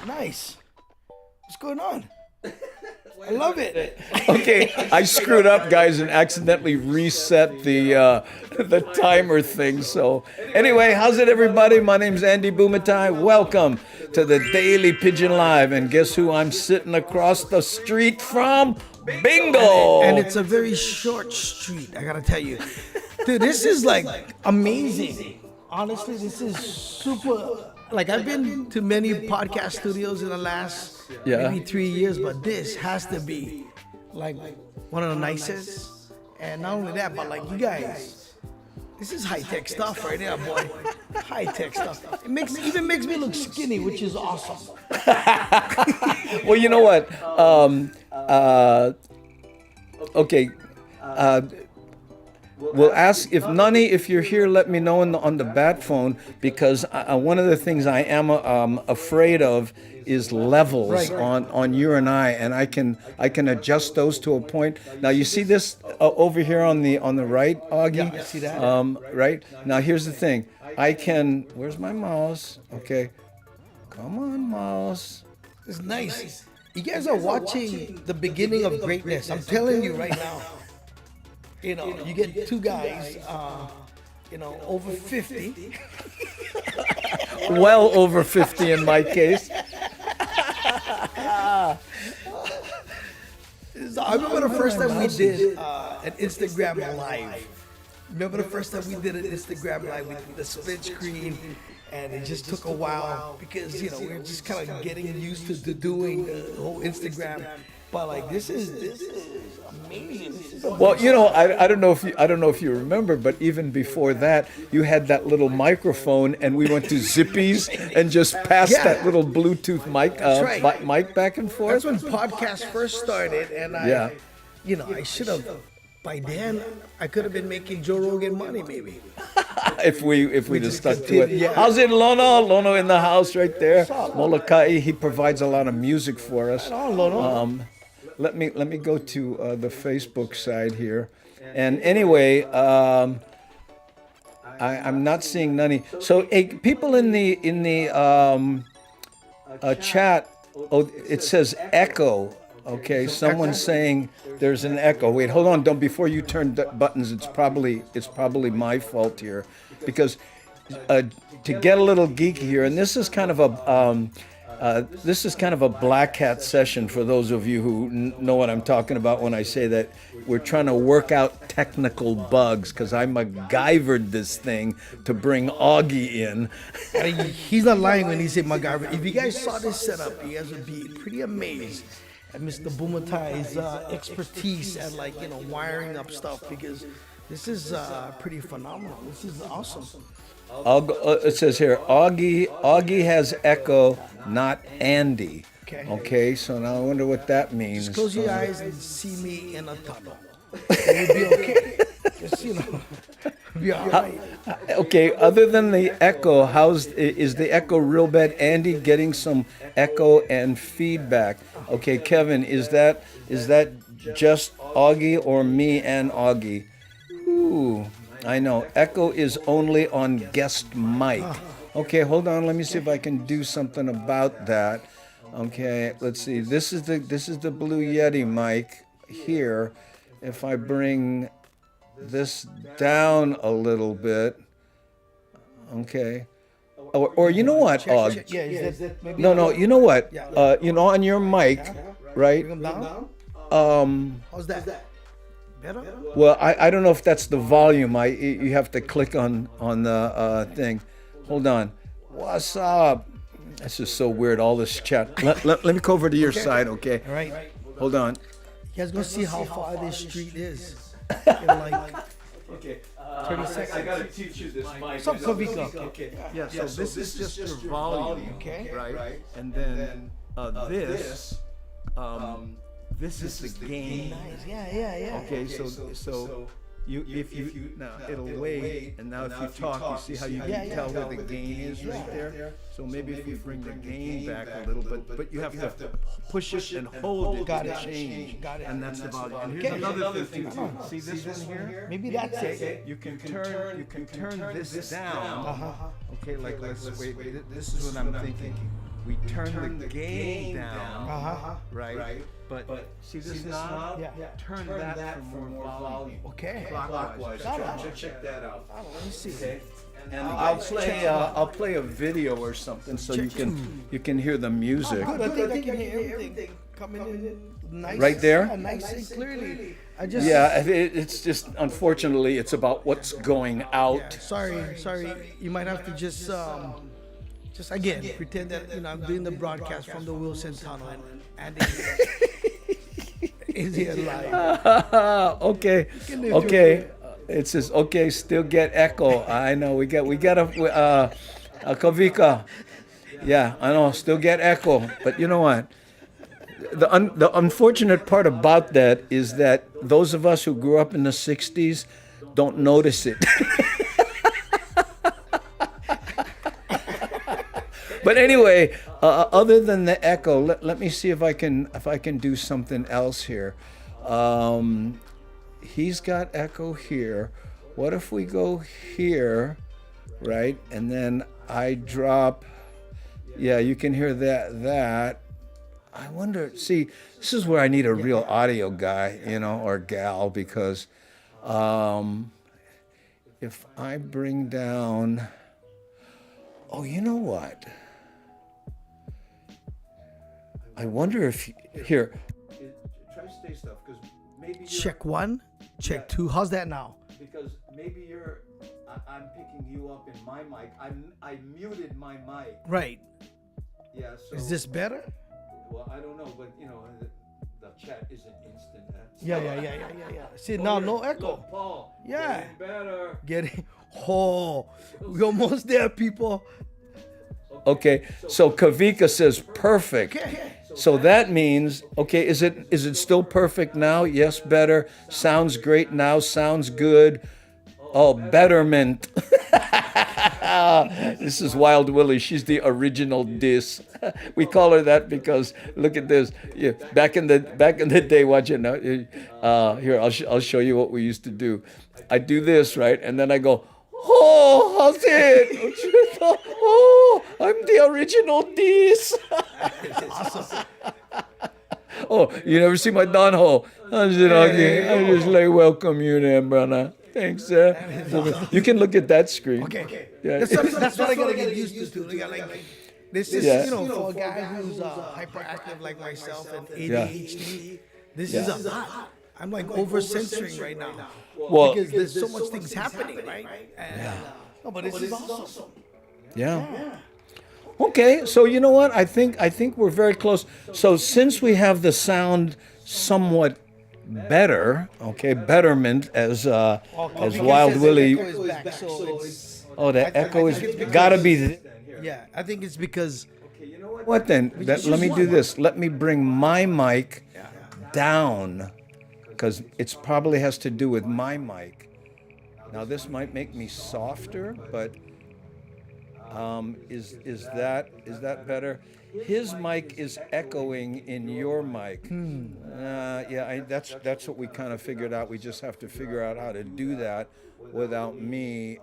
Nice. What's going on? I love it. Okay, I screwed up, guys, and accidentally reset the timer thing. So anyway, how's it, everybody? My name's Andy Bumatai. Welcome to the Daily Pidgin Live, and guess who I'm sitting across the street from? Bingo! And it's a very short street, I gotta tell you. Dude, this is like amazing. Honestly, this is super. Like, I've been to many podcast studios in the last maybe 3 years, but this has to be like one of the nicest. And not only that, but like you guys, this is high-tech stuff right there, boy. High-tech stuff. It even makes me look skinny, which is awesome. Well, you know what? Okay. We'll ask if Nani, if you're here, let me know on the bat phone, because one of the things I am afraid of is levels on you and and I can adjust those to a point. Now you see this over here on the right, Augie? Yeah, I see that. Right now, here's the thing. I can. Where's my mouse? Okay, come on, mouse. It's nice. You guys are watching the beginning of greatness. I'm telling you right now. You know, you get two guys, over 50. Well over 50 in my case. I remember the first time we did an Instagram Live. Remember the first time we did an Instagram Live with the split screen, and it just took a while because, we were just kind of getting used to doing the whole Instagram. But like this is amazing. Well, I don't know if you remember, but even before that, you had that little microphone, and we went to Zippies and just passed that little Bluetooth mic mic back and forth. That's when podcasts first started, and I should have. By then, I could have been making Joe Rogan money, maybe. if we'd have stuck to it. Yeah. How's it, Lono? Lono in the house right there. Molokai, he provides a lot of music for us. Lono. Let me go to the Facebook side here, and anyway, I'm not seeing Nani. So, people in the chat, it says echo. Okay, someone's saying there's an echo. Wait, hold on. Don't, before you turn buttons. It's probably my fault here, because to get a little geeky here, and this is kind of a black hat session for those of you who know what I'm talking about when I say that we're trying to work out technical bugs, because I MacGyvered this thing to bring Augie in. He's not lying when he said MacGyver. If you guys saw this setup, you guys would be pretty amazed at Mr. Bumatai's expertise at wiring up stuff, because this is pretty phenomenal. This is awesome. It says here, Augie has echo, not Andy. Okay, so now I wonder what that means. Just close your eyes and see me in a tunnel. It will be okay. Just, be all right. Okay, other than the echo, is the echo real bad? Andy getting some echo and feedback. Okay, Kevin, is that just Augie or me and Augie? Ooh. I know. Echo is only on guest mic. Okay, hold on. Let me see if I can do something about that. Okay, let's see. This is the Blue Yeti mic here. If I bring this down a little bit, okay. Or you know what, Og? No. You know what? On your mic, right? How's that? Better? Well, I don't know if that's the volume. You have to click on the thing. Hold on. What's up? This is so weird. All this chat. Let me go over to your side, okay? All right. Hold on. You guys gonna see how far this street is in like 30 seconds. I gotta teach you this mic. What's up, Kavika? Okay. Yeah. So this is just your volume, okay? Right. And then this. This is the gain. Nice. Yeah. Okay, so if you now it'll wait, and now if you talk, you see how you can tell where the gain is right there. So maybe if we bring the gain back a little bit, but you have to push it and hold it to change. And that's the volume. And here's another thing too. See this one here? Maybe that's it. You can turn this down. Okay, like let's wait. This is what I'm thinking. we turn the gain down, Uh-huh. right? But see this knob? Yeah. Turn that for more volume. Okay. Clockwise. Got Check that out. Let me see. Okay. And I'll play a video or something so you can hear the music. Good. I think I can hear everything coming in nice. Right there? Yeah, nice and clearly. I just. Yeah, it's just unfortunately it's about what's going out. Sorry. You might have to just again pretend that I'm doing the broadcast from the Wilson Tunnel and is here live. Okay. It says okay. Still get echo. I know we got a Kavika. Yeah, I know. Still get echo. But you know what? The unfortunate part about that is that those of us who grew up in the '60s don't notice it. But anyway, other than the echo, let me see if I can do something else here. He's got echo here. What if we go here, right? And then I drop. Yeah, you can hear that. I wonder. See, this is where I need a real audio guy, or gal, because if I bring down. Oh, you know what? I wonder if here. Try stay stuff because maybe Check 1, check 2. How's that now? because maybe I'm picking you up in my mic. I muted my mic. Right. Yeah. So Is this better? Well, I don't know, but the chat isn't instant. Yeah. See, now no echo. Look, Paul. Yeah. Getting better. We're almost there, people. Okay, so Kavika says perfect. Okay. So that means, okay, is it still perfect now? Yes, better. Sounds great now. Sounds good. Oh, betterment. This is Wild Willie. She's the original diss. We call her that because look at this. Yeah, back in the day, watch it now. Here, I'll show you what we used to do. I do this, right, and then I go, oh, how's it? Oh, I'm the original diss. Awesome. Oh, you never see my Don Ho. How's it, Augie? I just welcome you there, brother. Thanks, sir. You can look at that screen. Okay. Yeah. That's what I gotta get used to. This is, for a guy who's hyperactive like myself and ADHD. This is a lot. I'm like over censoring right now. Well, because there's so much things happening, right? And, no, but this is awesome. Yeah. Okay, so you know what? I think we're very close. So since we have the sound somewhat better, okay, betterment as Wild Willie. Oh, the echo is gotta be. Yeah, I think it's because. Okay, you know what then? Let me do this. Let me bring my mic down, because it probably has to do with my mic. Now this might make me softer, but is that better? His mic is echoing in your mic. That's what we kind of figured out. We just have to figure out how to do that without me,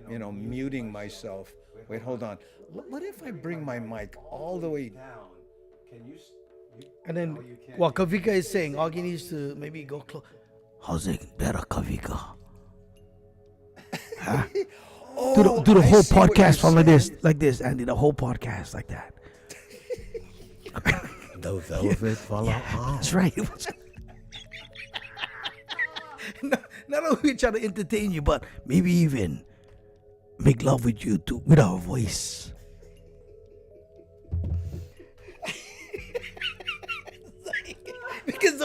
muting myself. Wait, hold on. What if I bring my mic all the way down? Can you? And then, Kavika is saying, Augie needs to maybe go close. How's it better, Kavika? Huh? Do the whole podcast from like this, Andy. The whole podcast like that. The velvet follow on. That's right. Not only we try to entertain you, but maybe even make love with you too, with our voice. Because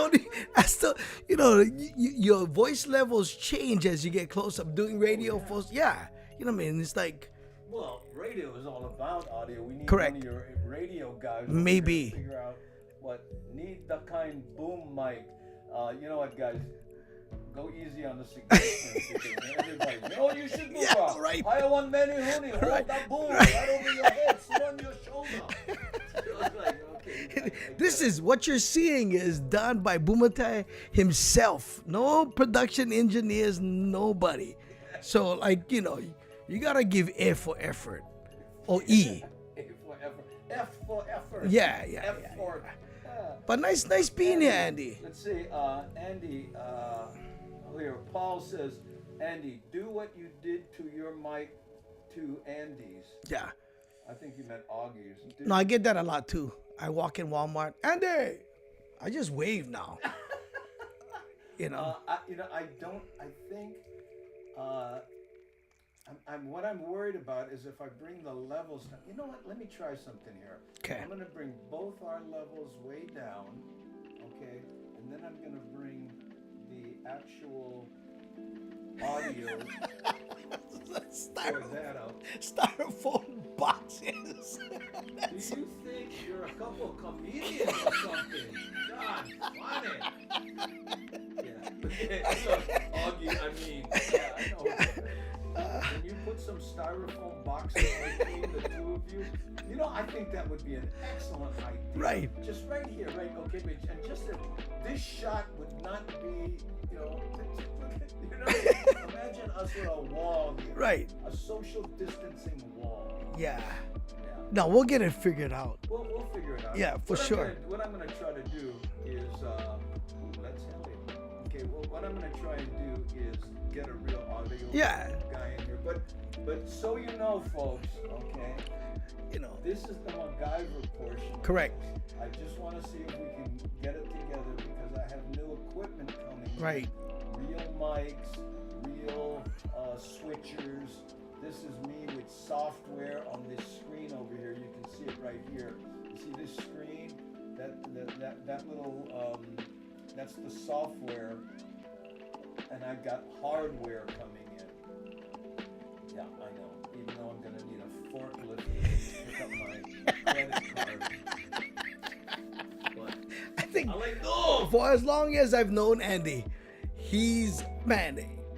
your voice levels change as you get close up doing radio for it's like. Well, radio is all about audio. We need Correct. one of your radio guys. Maybe. To figure out need the kind boom mic. You know what, guys? Go easy on the suggestions. Everybody, you should move up. Right. I want many honey. Hold that boom right over your head. Sit on your shoulder. This is what you're seeing is done by Bumatai himself. No production engineers, nobody. So you gotta give A for effort. Or E. A for effort. F for effort. Yeah. F for. But nice being here, Andy. Let's see, Andy. Here, Paul says, Andy, do what you did to your mic to Andy's. Yeah. I think you meant Augie's. No, I get that a lot too. I walk in Walmart, Andy. I just wave now. You know. I think. What I'm worried about is if I bring the levels down. You know what? Let me try something here. Okay. I'm going to bring both our levels way down. Okay. And then I'm going to bring the actual audio for that up. Styrofoam boxes. Do you think you're a couple of comedians or something? God, funny. Yeah. So, Augie, I mean, yeah, I know. Can you put some styrofoam boxes between the two of you? You know, I think that would be an excellent idea. Right. Just right here, right? Okay, but and just that this shot would not be, imagine us with a wall here. Right. A social distancing wall. Yeah. Yeah. No, we'll get it figured out. We'll figure it out. Yeah, for sure. What I'm gonna try to do is, let's have it. Okay, well, what I'm gonna try and do is get a real audio guy in here. But so you know, folks, okay, this is the MacGyver portion. Correct. I just want to see if we can get it together because I have new equipment coming. Right. Real mics, real switchers. This is me with software on this screen over here. You can see it right here. You see this screen? That little that's the software, and I've got hardware coming in. Yeah, I know. Even though I'm gonna need a forklift to pick up my credit card. But I think I'm like, no! for as long as I've known Andy,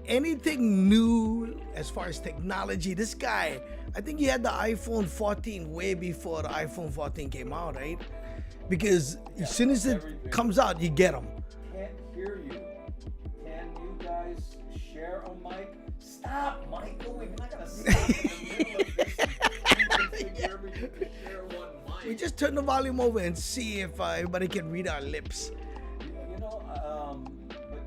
anything new as far as technology, this guy, I think he had the iPhone 14 way before the iPhone 14 came out, right? Because as soon as it comes out, you get them. Can't hear you. Can you guys share a mic? Stop, Michael. We're not gonna stop in the middle of this. You can share one mic. We just turn the volume over and see if everybody can read our lips. But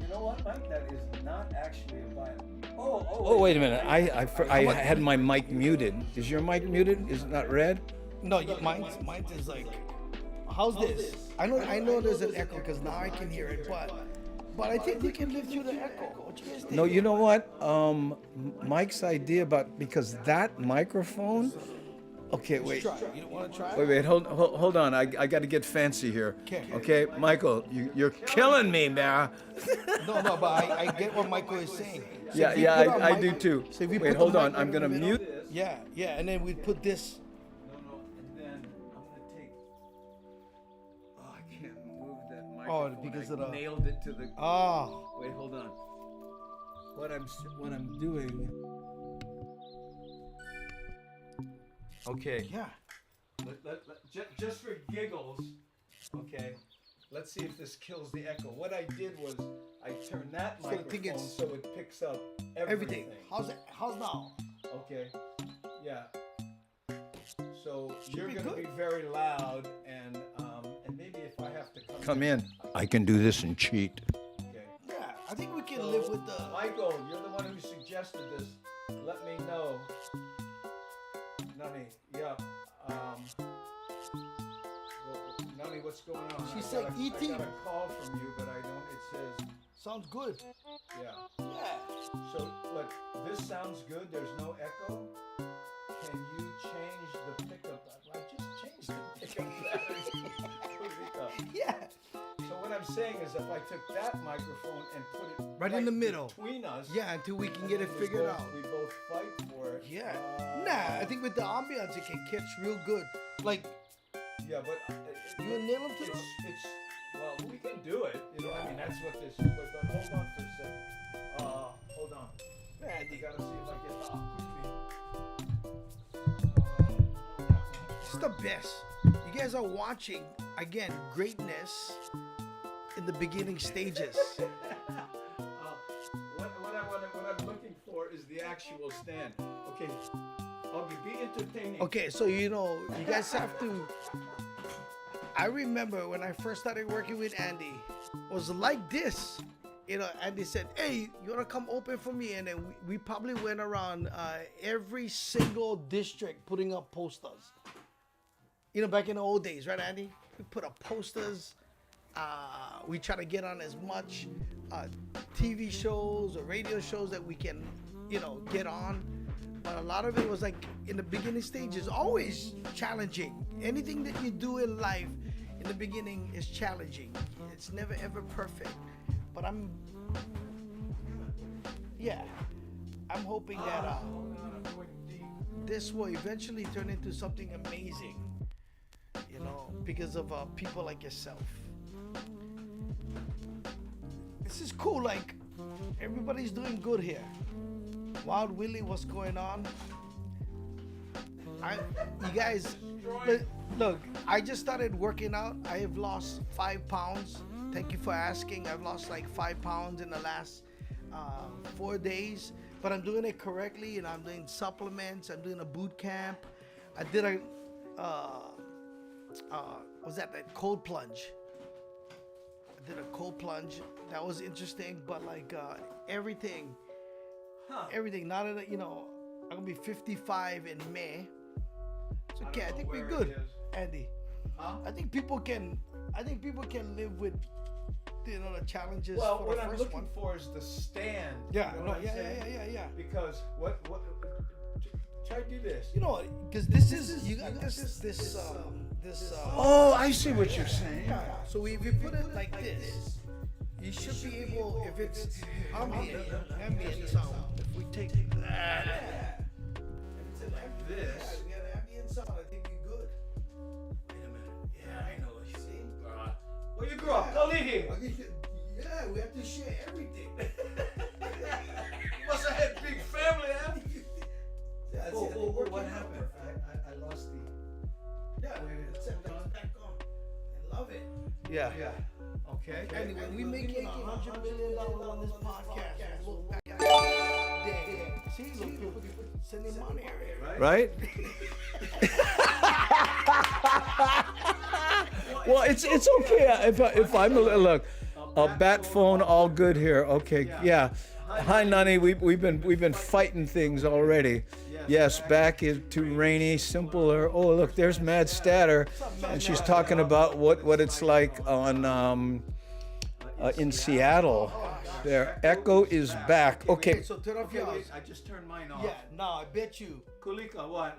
you know what, Mike? That is not actually a violin. Oh, wait a minute. I had my mic muted. Is your mic muted? Is it not red? No, mine is like, how's this? I know there's an echo because now I can hear it, but I think we can live through the echo. What you guys think? No, you know what? Mike's idea because that microphone. Okay, wait. Try. You don't want to try? Wait, hold on. I got to get fancy here. Okay, Michael, you're killing me, man. No, but I get what Michael is saying. So Yeah, I do too. So if we Wait, put hold the on. mic I'm right in gonna the mute. middle, Yeah, and then we put this. No, and then I'm gonna take. Oh, I can't move that Oh, microphone. because I of the. nailed it to the. Oh, Wait, hold on. What I'm doing. Okay. yeah. Just for giggles. Okay. Let's see if this kills the echo. What I did was I turned that So I think microphone it's- so it picks up Everything. everything. How's now? Okay. Yeah. So you're be gonna good. be very loud and maybe if I have to Come in. I can do this and cheat. Okay. Yeah, I think we can live with the. Michael, you're the one who suggested this. Let me know. Nani, yeah. Nani, what's going on? She said I E.T.. got a call from you, but I don't. It says, Sounds good. yeah. Yeah. So, look, this sounds good. There's no echo. Can you change the pickup? I just changed the pickup battery. Yeah. So what I'm saying is, if I took that microphone and put it Right in the middle. between us, Yeah, until we can and get then it we figured both- out. We both fight for it. Yeah. Nah, I think with the ambiance it can catch real good. Like, Yeah, but you nail him to it's well, we can do it. You know, I mean, that's what this is. But hold on for a second. Hold on. Yeah, We gotta see if I get the This is the best. You guys are watching, again, greatness in the beginning stages. What I'm looking for is the actual stand. Okay, Augie, be entertaining. Okay, so you guys have to. I remember when I first started working with Andy, it was like this. Andy said, "Hey, you wanna come open for me?" And then we probably went around every single district putting up posters. Back in the old days, right, Andy? We put up posters. We try to get on as much TV shows or radio shows that we can, get on. But a lot of it was like in the beginning stages, always challenging. Anything that you do in life in the beginning is challenging. It's never ever perfect. But I'm hoping that this will eventually turn into something amazing. Because of people like yourself. This is cool. Like everybody's doing good here. Wild Willie, what's going on? You guys, look, I just started working out. I have lost 5 pounds. Thank you for asking. I've lost like 5 pounds in the last 4 days, but I'm doing it correctly, and I'm doing supplements. I'm doing a boot camp. I did a that cold plunge. I did a cold plunge. That was interesting, but like everything. Now that I'm gonna be 55 in May. It's okay. I think we're good, Andy. I think people can live with the challenges. Well, for what the I'm first looking one. for is the stand. Yeah, You know what I'm saying? yeah. Because what? Try to do this. Because this is you got this. Oh, I see what you're saying. So if you put it like this, you should be able. If it's ambient sound, if we take that, if it's like this. we got ambient sound. I think we're good. Wait a minute. Yeah, I know. You see? Where you grew up? Kalihi. Yeah, we have to share everything. You must have had a big family, huh? What happened? I lost the. Yeah, set that back on. I love it. Yeah. Okay. Anyway, we making $100 million on this podcast. Look back at day. See, look, people sending money here. Right? Well, it's okay if I'm a bat phone, all good here. Okay, yeah. Hi, Nani. We've been fighting things already. Yes, back to rainy, simpler. Oh, look, there's Mad Statter, and she's talking about what it's like on in Seattle. There, Echo is back. Okay. So turn off yours. I just turned mine off. Yeah, no, I bet you. Kulika, what?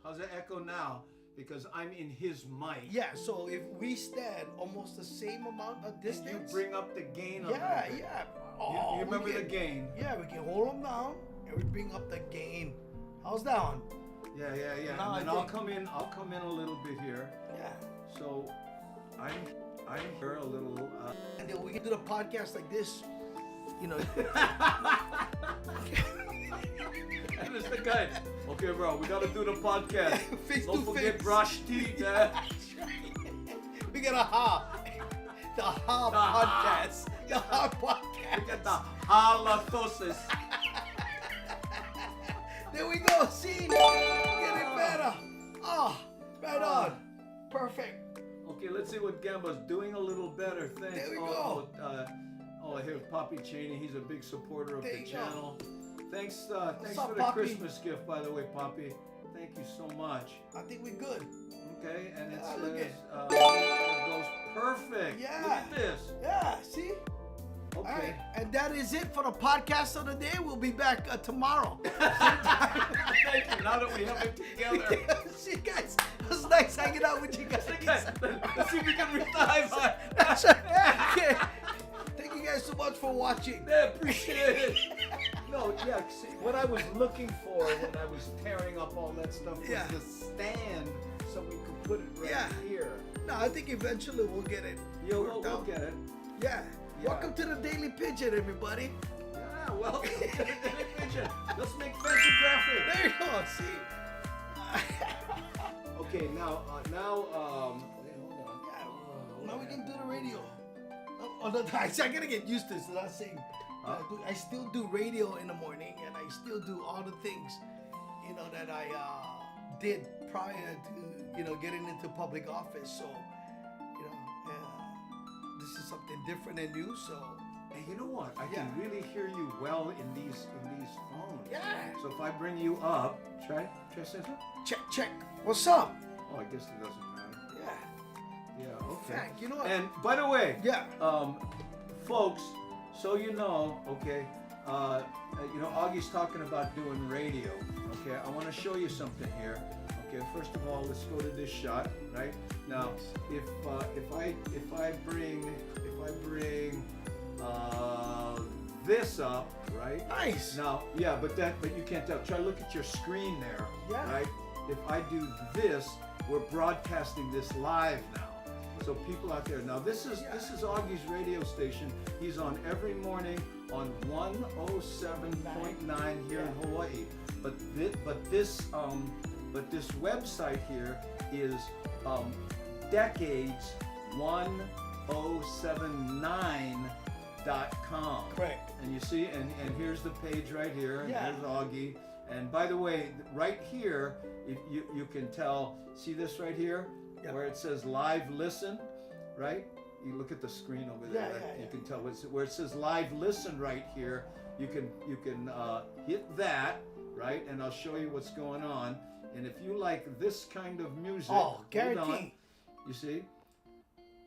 How's the echo now? Because I'm in his mic. Yeah, so if we stand almost the same amount of distance. You bring up the gain on Yeah. Oh, you remember the gain? Yeah, we can hold them down and we bring up the gain. How's that one? Yeah. No, and then I'll come in a little bit here. Yeah. So I'm here a little And then we can do the podcast like this. And it's the guy. Okay, bro, we gotta do the podcast. Face Don't to forget face. brush teeth. We got a the podcast. The podcast. We got the halitosis. There we go. See, getting better. Oh, right on. Perfect. Okay, let's see what Gamba's doing a little better. Thanks. There we go. Here's Poppy Cheney. He's a big supporter of There the you channel. Thanks up, for the Poppy? Christmas gift, by the way, Poppy. Thank you so much. I think we're good. Okay, and it Yeah, look says at it goes perfect. Yeah. Look at this. Yeah, see? Okay. All right. And that is it for the podcast of the day. We'll be back tomorrow. Thank you. Now that we have it together. See you guys. It was nice hanging out with you guys. Let's see if we can reach the high five. That's right. Okay. Thank you guys so much for watching. I appreciate it. No, yeah. See, what I was looking for when I was tearing up all that stuff was Yeah. the stand, so we could put it right here. No, I think eventually we'll get it. We'll worked out. get it. Yeah. Yeah. Welcome to the Daily Pigeon, everybody. Yeah, welcome to the Daily Pigeon. Let's make fancy graphics. There you go. See. Okay, now, wait, hold on. Yeah. Now we can do the radio. Oh, no, I gotta get used to this. Not saying. I still do radio in the morning, and I still do all the things you know, that I did prior to, you know, getting into public office. So, you know, this is something different and new. So, Hey, you know what? I Yeah. can really hear you well in these phones. yeah, So if I bring you up, try center. check. What's up? Oh, I guess it doesn't matter. Yeah. Yeah. Okay. Frank, you know what? And by the way, Yeah. folks, so you know, okay, you know, Augie's talking about doing radio. Okay, I want to show you something here. Okay, first of all, let's go to this shot. Right now, if I bring this up, right? Nice. Now, yeah, but you can't tell. Try to look at your screen there. Yeah. Right. If I do this, we're broadcasting this live now. So people out there, now this is Augie's radio station. He's on every morning on 107.9 here in Hawaii. But this website here is decades1079.com. Correct. And you see, and here's the page right here. And Yeah. here's Augie. And by the way, right here, if you can tell, see this right here, Yeah. where it says live listen, right? You look at the screen over there. Yeah, right? yeah, You yeah. can tell where it says live listen right here. You can hit that, right? And I'll show you what's going on. And if you like this kind of music, Oh, hold on. guarantee. You see?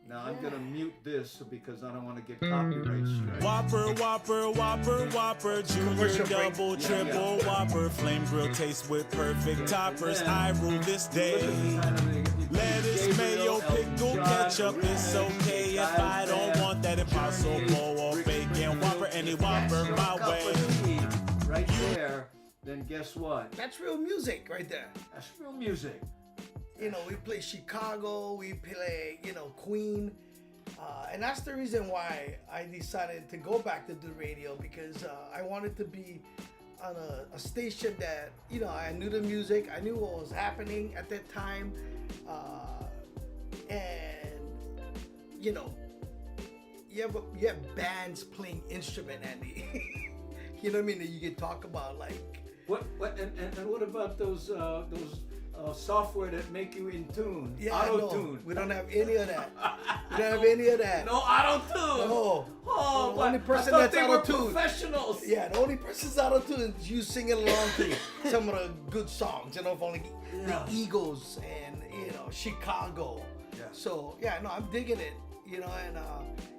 Now I'm gonna mute this because I don't want to get copyright strike. Whopper, Whopper, Whopper, Whopper, Junior, Commercial break. double, triple, Whopper, flame grill taste with perfect toppers. I rule this day. Lettuce, mayo, pickle, ketchup, it's okay if I don't want that impossible or bacon. Whopper, any Whopper, my way. Right there, then guess what? That's real music right there. That's real music. You know, we play Chicago, we play, you know, Queen. And that's the reason why I decided to go back to do radio, because I wanted to be on a station that, you know, I knew the music, I knew what was happening at that time. And, you know, you have bands playing instrument, Andy. You know what I mean? That you can talk about, like, What and what about those software that make you in tune? Auto no, tune. we don't have any of that. We don't have any of that. No auto tune. No. Oh, The only but person I thought that's they were auto-tuned. professionals. Yeah, the only person's auto tune is you singing along to some of the good songs, you know, for like Yeah. the Eagles and, you know, Chicago. Yeah. So yeah, no, I'm digging it, you know, and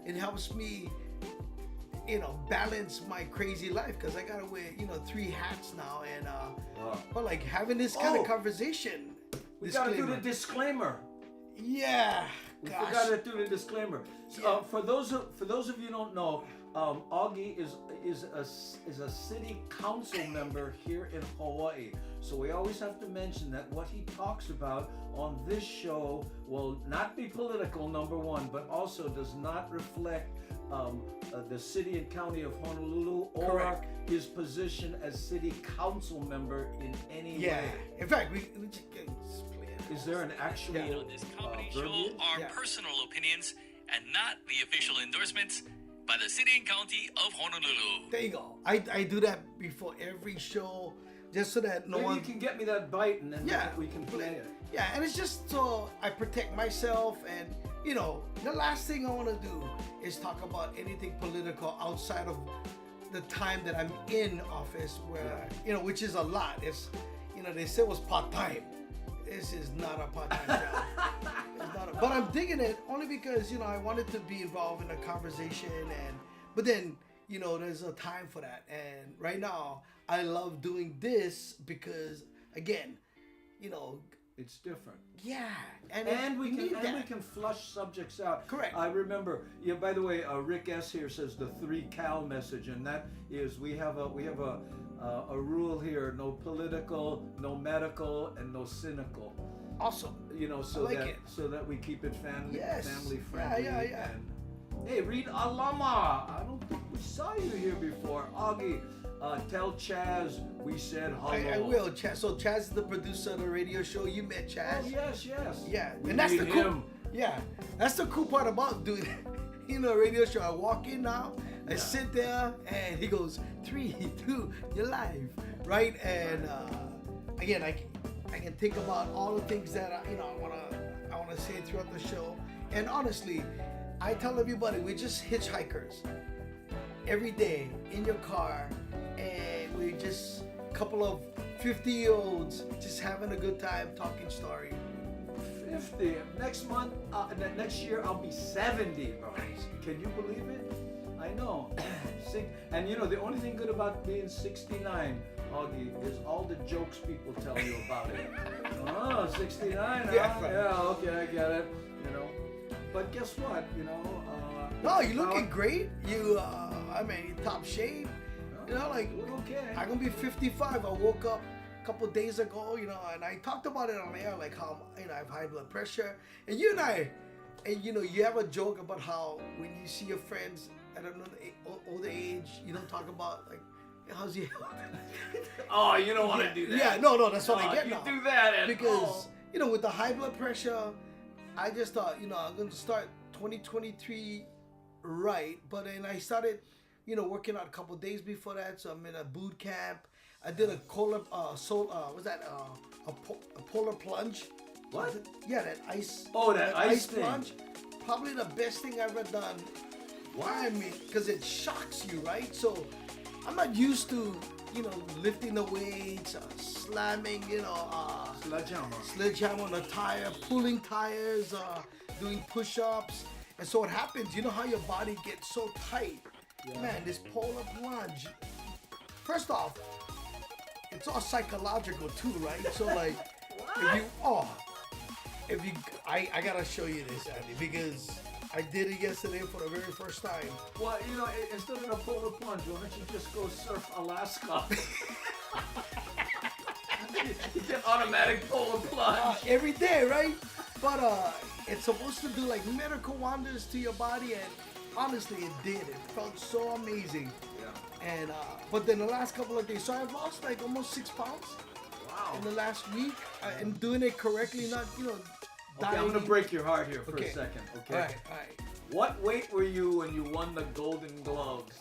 it helps me, you know, balance my crazy life, because I gotta wear, you know, 3 hats now, and but like having this kind Oh. of conversation. We gotta do the disclaimer. disclaimer. Yeah. We Gosh. forgot to do the disclaimer. Yeah. For those of you who don't know, Augie is a city council member here in Hawaii. So we always have to mention that what he talks about on this show will not be political, number one, but also does not reflect the city and county of Honolulu or Correct. his position as city council member in any Yeah. way. In fact, we just play it. Is there an actual On this comedy show verbiage? are Yeah. personal opinions and not the official endorsements by the city and county of Honolulu. There you go. I do that before every show, just so that no Maybe one. you can get me that bite and then Yeah. we can play it. Yeah, and it's just so I protect myself, and you know, the last thing I want to do is talk about anything political outside of the time that I'm in office, where you know, which is a lot. It's, you know, they say it was part-time. This is not a part-time job. It's not but I'm digging it only because, you know, I wanted to be involved in a conversation, but then, you know, there's a time for that. And right now, I love doing this because, again, you know, It's different. yeah, and We need that. can flush subjects out. Correct. I remember. Yeah. By the way, Rick S here says the 3 Cal message, and that is we have a rule here: no political, no medical, and no cynical. Awesome. You know, so like that it. we keep it family Yes. friendly. Yeah. And, hey, read Alama. I don't think we saw you here before. Augie, tell Chaz we said hello. I will, Chaz. So Chaz is the producer of the radio show. You met Chaz. Oh, yes. Yeah, We and that's the need cool. him. Yeah, that's the cool part about doing, you know, a radio show. I walk in now, I sit there, and he goes 3, 2, you're live, right? And again, I can think about all the things that I wanna say throughout the show. And honestly, I tell everybody we're just hitchhikers every day in your car, and we're just a couple of 50-year-olds just having a good time talking story. 50. Next month, next year, I'll be 70, bro. Can you believe it? I know. And you know, the only thing good about being 69, Augie, is all the jokes people tell you about it. Oh, 69, huh? Yeah, right. Yeah, okay, I get it. You know, but guess what? You know, No, you're looking great. You, I mean, you're top shape. You know, like, look okay. I'm gonna be 55. I woke up a couple days ago, you know, and I talked about it on air, like how, you know, I have high blood pressure. And you and I, and you know, you have a joke about how when you see your friends at an older age, you don't talk about, like, how's your health? Oh, you don't want to do that. Yeah, no, that's what I get you now. do that and, Because, you know, with the high blood pressure, I just thought, you know, I'm going to start 2023 right. But then I started, you know, working out a couple days before that. So I'm in a boot camp. I did a polar plunge. What? Yeah, that ice. Oh, that ice thing. plunge. Probably the best thing I've ever done. Why? I mean, because it shocks you, right? So I'm not used to, you know, lifting the weights, slamming, you know, sledgehammer on a tire, pulling tires, doing push-ups. And so what happens, you know how your body gets so tight? Yeah. Man, this polar plunge. First off, it's all psychological too, right? So like, I gotta show you this, Andy, because I did it yesterday for the very first time. Well, you know, instead of a polar plunge, why don't you just go surf Alaska? You get automatic polar plunge. Every day, right? But it's supposed to do like medical wonders to your body, and honestly, it did. It felt so amazing. Yeah. And but then the last couple of days, so I've lost like almost 6 pounds. Wow. In the last week, and doing it correctly, not, you know. Okay, I'm gonna break your heart here for a second. Okay. All right. What weight were you when you won the Golden Gloves?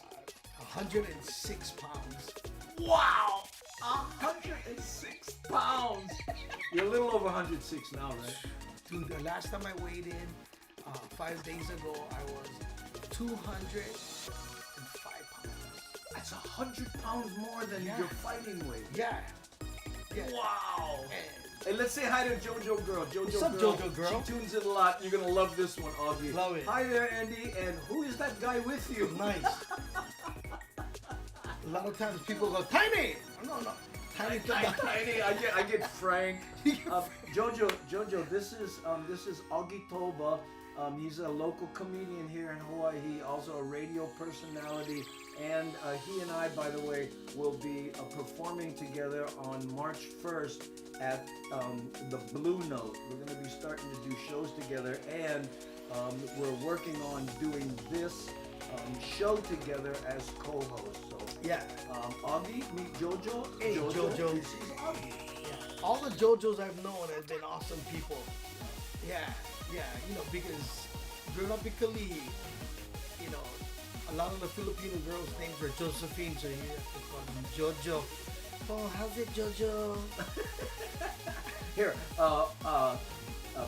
106 pounds. Wow! 106 pounds. You're a little over 106 now, right? Dude, the last time I weighed in, 5 days ago, I was 205 pounds. That's 100 pounds more than your fighting weight. Yeah. Wow. Hey, let's say hi to JoJo Girl. What's up, JoJo Girl? She tunes in a lot. You're gonna love this one, Augie. Love it. Hi there, Andy. And who is that guy with you? Nice. A lot of times people go, Tiny! No. Tiny. I get Frank. Jojo, this is Augie Toba. He's a local comedian here in Hawaii. He also a radio personality, and he and I, by the way, will be performing together on March 1st at the Blue Note. We're going to be starting to do shows together, and we're working on doing this show together as co-hosts. So Yeah. Augie, meet Jojo. Hey, Jojo. This is Augie. Yeah. All the JoJos I've known have been awesome people. Yeah, you know, because growing up in Kalihi, you know, a lot of the Filipino girls' names were Josephine, so you have to call them Jojo. Oh, how's it, Jojo? Here,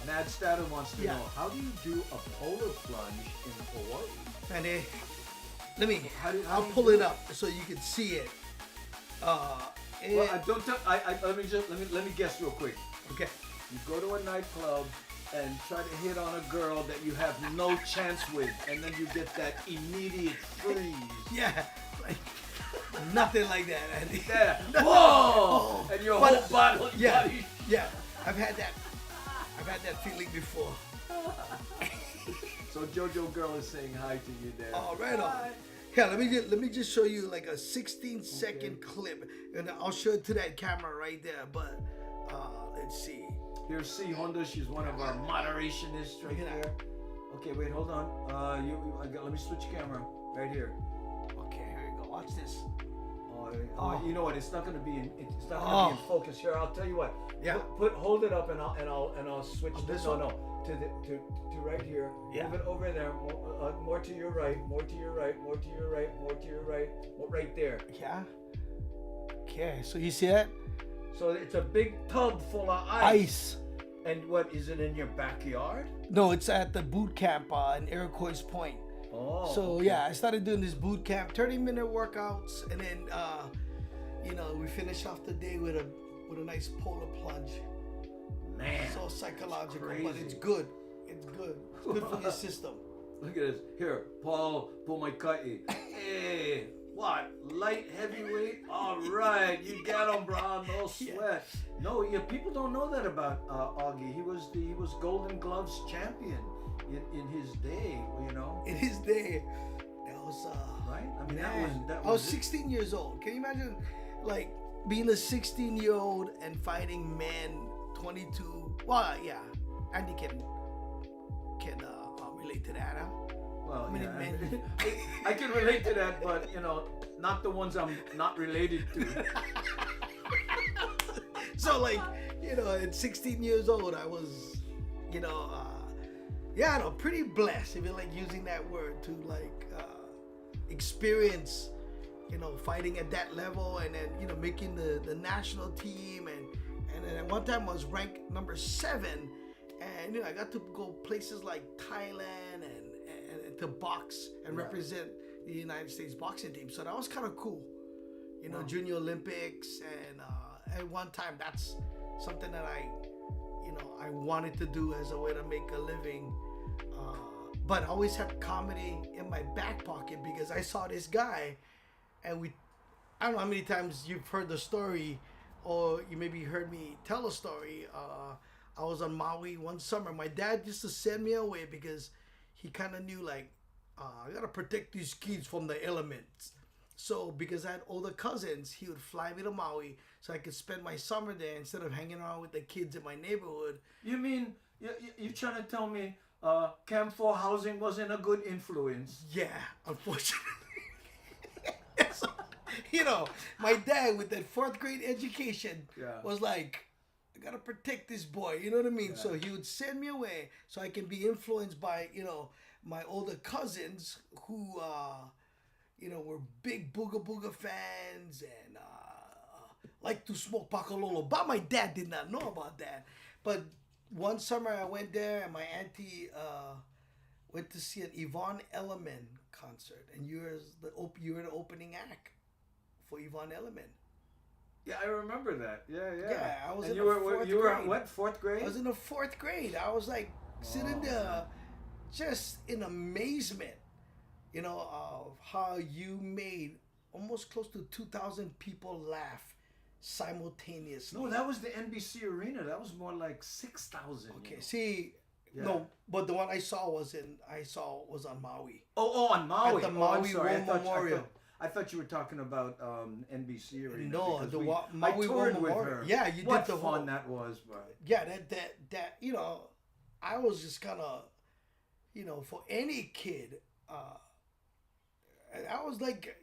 Mad Statter wants to know, how do you do a polar plunge in Hawaii? And I'll pull it up so you can see it. Well, don't tell. Let me guess real quick. Okay. You go to a nightclub and try to hit on a girl that you have no chance with, and then you get that immediate freeze. Yeah, like nothing like that, Andy. Yeah. Whoa! And your whole body. Yeah. I've had that feeling before. So JoJo Girl is saying hi to you there. Oh, right on. Yeah, let me just show you like a 16-second clip, and I'll show it to that camera right there. But let's see. Here's C Honda. She's one of our moderationists right there. Okay, wait, hold on. Let me switch camera right here. Okay, here we go. Watch this. You know what? It's not gonna be in focus here. I'll tell you what. Yeah. Hold it up, and I'll switch this. No. To right here. Yeah. Move it over there. More to your right. More to your right. More to your right. More to your right. Right there. Yeah. Okay. So you see that? So it's a big tub full of Ice. And what is it in your backyard? No, it's at the boot camp in Iroquois Point. Oh. So yeah, I started doing this boot camp, 30-minute workouts, and then we finish off the day with a nice polar plunge. Man. So psychological, but crazy. it's good. It's good. It's good for your system. Look at this. Here, Paul Bumatai. Hey, what? Light heavyweight? All right, you get him, bro. No sweat. No, people don't know that about Augie. He was Golden Gloves champion in his day. You know. In his day, that was Right. I mean, man, that I was was 16 years old. Can you imagine, like, being a 16-year-old and fighting men 22? Well, yeah, Andy can relate to that, huh? Well, many yeah, men? I can relate to that, but not the ones I'm not related to. So, like, at 16 years old, I was, pretty blessed, if you like using that word, to like experience, fighting at that level, and then making the national team, and then at one time I was ranked number 7, and I got to go places like Thailand and to box and represent the United States boxing team. So that was kind of cool, Junior Olympics, and at one time that's something that I wanted to do as a way to make a living. But I always had comedy in my back pocket because I saw this guy, and I don't know how many times you've heard the story, or you maybe heard me tell a story. I was on Maui one summer. My dad used to send me away because he kind of knew, like, I gotta protect these kids from the elements. So because I had older cousins, he would fly me to Maui so I could spend my summer there instead of hanging around with the kids in my neighborhood. You mean you're trying to tell me Camp 4 housing wasn't a good influence? Yeah, unfortunately. So, my dad with that 4th grade education was like, I gotta protect this boy, you know what I mean? Yeah. So he would send me away so I can be influenced by, my older cousins who, were big Booga Booga fans and like to smoke Pakalolo. But my dad did not know about that. But one summer I went there and my auntie went to see an Yvonne Elliman concert, and you were the opening act for Yvonne Elliman. Yeah, I remember that. Yeah. Yeah, I was and in you the were 4th you were grade. what, 4th grade? I was in the 4th grade. I was like sitting there just in amazement, of how you made almost close to 2,000 people laugh simultaneously. No, that was the NBC Arena. That was more like 6,000. Okay, see, Yeah. no, but the one I saw was on Maui. Oh, on Maui. At the I'm Maui sorry. War Memorial. I thought you were talking about NBC Arena. No, because the I Maui toured War with Memorial. her. Yeah, you what did the fun whole. that was, but Yeah, that I was just kind of, for any kid, and I was like,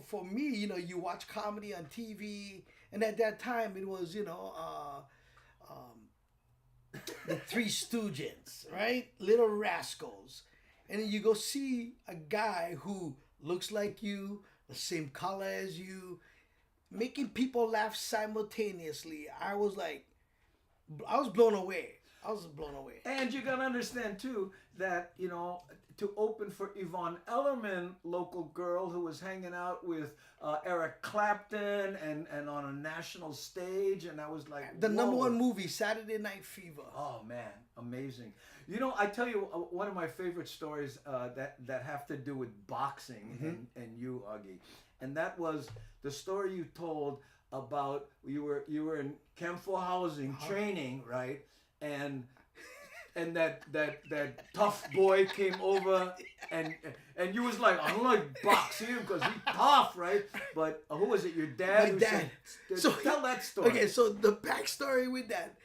for me, you watch comedy on TV, and at that time it was, the Three Stooges, right? Little Rascals. And then you go see a guy who looks like you, the same color as you, making people laugh simultaneously. I was blown away. And you gotta understand too that to open for Yvonne Elliman, local girl who was hanging out with Eric Clapton and on a national stage, and I was like, the whoa. number 1 movie, Saturday Night Fever. Oh man, amazing! I tell you one of my favorite stories that have to do with boxing and you, Augie, and that was the story you told about you were in Camp 4 housing training, right? And that tough boy came over and you was like, I don't like boxing because he's tough, right? But who was it? Your dad? My dad. So tell that story. Okay, so the backstory with that,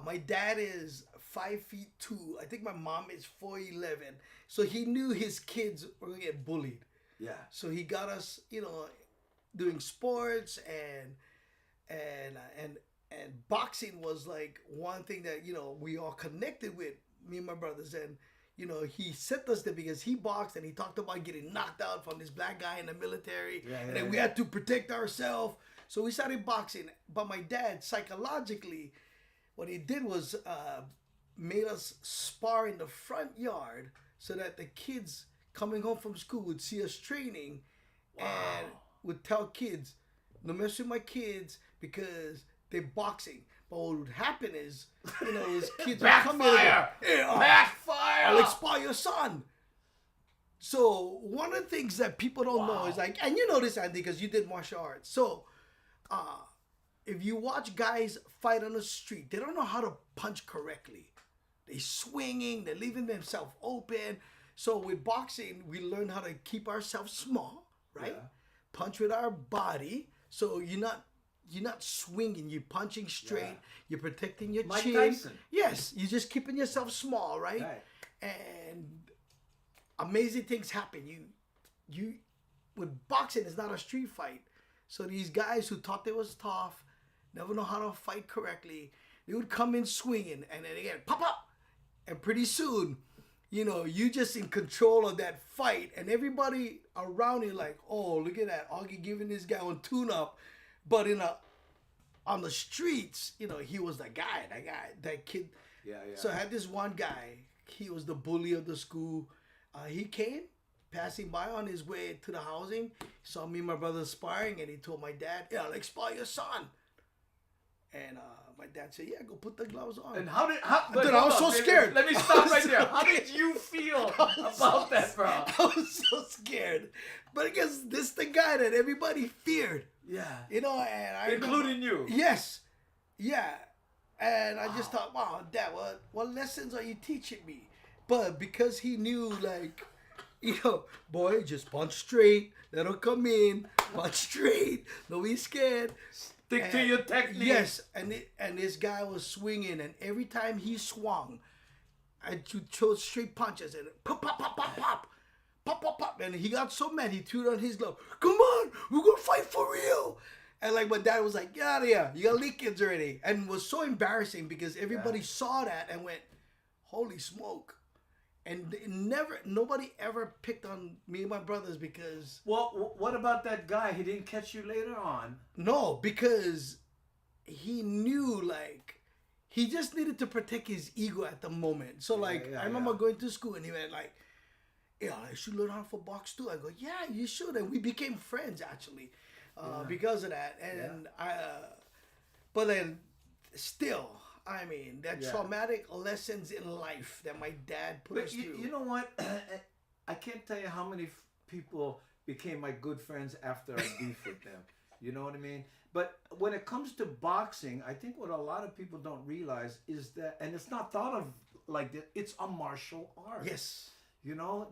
my dad is 5'2". I think my mom is 4'11". So he knew his kids were gonna get bullied. Yeah. So he got us, doing sports and boxing was like one thing that we all connected with, me and my brothers, and he sent us there because he boxed and he talked about getting knocked out from this black guy in the military, and then we had to protect ourselves. So we started boxing. But my dad, psychologically, what he did was made us spar in the front yard so that the kids coming home from school would see us training and would tell kids, no mess with my kids because they're boxing. But what would happen is, his kids would come in and go, hey, Backfire! I'll expel your son. So one of the things that people don't know is like, and you know this, Andy, because you did martial arts. So if you watch guys fight on the street, they don't know how to punch correctly. They're swinging, they're leaving themselves open. So with boxing, we learn how to keep ourselves small, right? Yeah. Punch with our body. So you're not swinging, you're punching straight, you're protecting your Mike chin. Tyson. Yes, you're just keeping yourself small, right? And amazing things happen. You with boxing, it's not a street fight. So these guys who thought they was tough, never know how to fight correctly, they would come in swinging and then again, pop up. And pretty soon, you just in control of that fight and everybody around you like, oh, look at that. Augie giving this guy one tune-up. But on the streets, he was that kid. Yeah. So I had this one guy. He was the bully of the school. He came passing by on his way to the housing. He saw me and my brother sparring, and he told my dad, "Yeah, I'll expel your son." And my dad said, "Yeah, go put the gloves on." And Dude, I was so scared. Let me stop right there. How did you feel about that, bro? I was so scared. But I guess this the guy that everybody feared. Yeah. And I including you. Yes. Yeah. And I just thought, wow, Dad, what lessons are you teaching me? But because he knew, like, boy, just punch straight. Let him come in. Punch straight. Don't be scared. Stick to your technique. Yes. And this guy was swinging. And every time he swung, I chose straight punches. And pop, pop, pop, pop, pop. Pop, pop, pop. And he got so mad, he threw on his glove. Come on, we're going to fight for real. And like my dad was like, get out of here. You got leakage already. And it was so embarrassing because everybody saw that and went, holy smoke. And nobody ever picked on me and my brothers because... Well, what about that guy? He didn't catch you later on. No, because he knew, like, he just needed to protect his ego at the moment. So, I remember going to school and he went like, yeah, I should learn how to box too. I go, yeah, you should. And we became friends, actually, because of that. And but then still... I mean, traumatic lessons in life that my dad put us through. You know what? I can't tell you how many people became my good friends after I beefed with them. You know what I mean? But when it comes to boxing, I think what a lot of people don't realize is that, and it's not thought of like that, it's a martial art. Yes.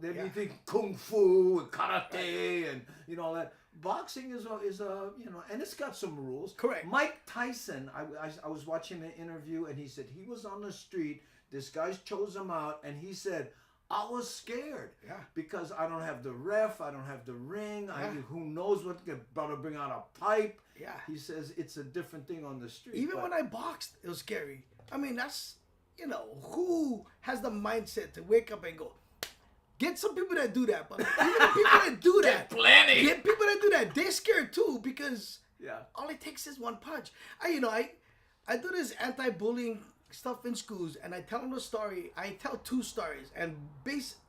They think kung fu and karate and all that. Boxing is a and it's got some rules. Correct. Mike Tyson, I was watching an interview and he said he was on the street. This guy chose him out and he said, I was scared. Yeah. Because I don't have the ref, I don't have the ring. Who knows what about to bring out a pipe. Yeah. He says it's a different thing on the street. Even when I boxed, it was scary. I mean, that's who has the mindset to wake up and go. Get some people that do that, but even the people that do that, get people that do that, they're scared too because all it takes is one punch. I do this anti-bullying stuff in schools, and I tell them a story. I tell two stories, and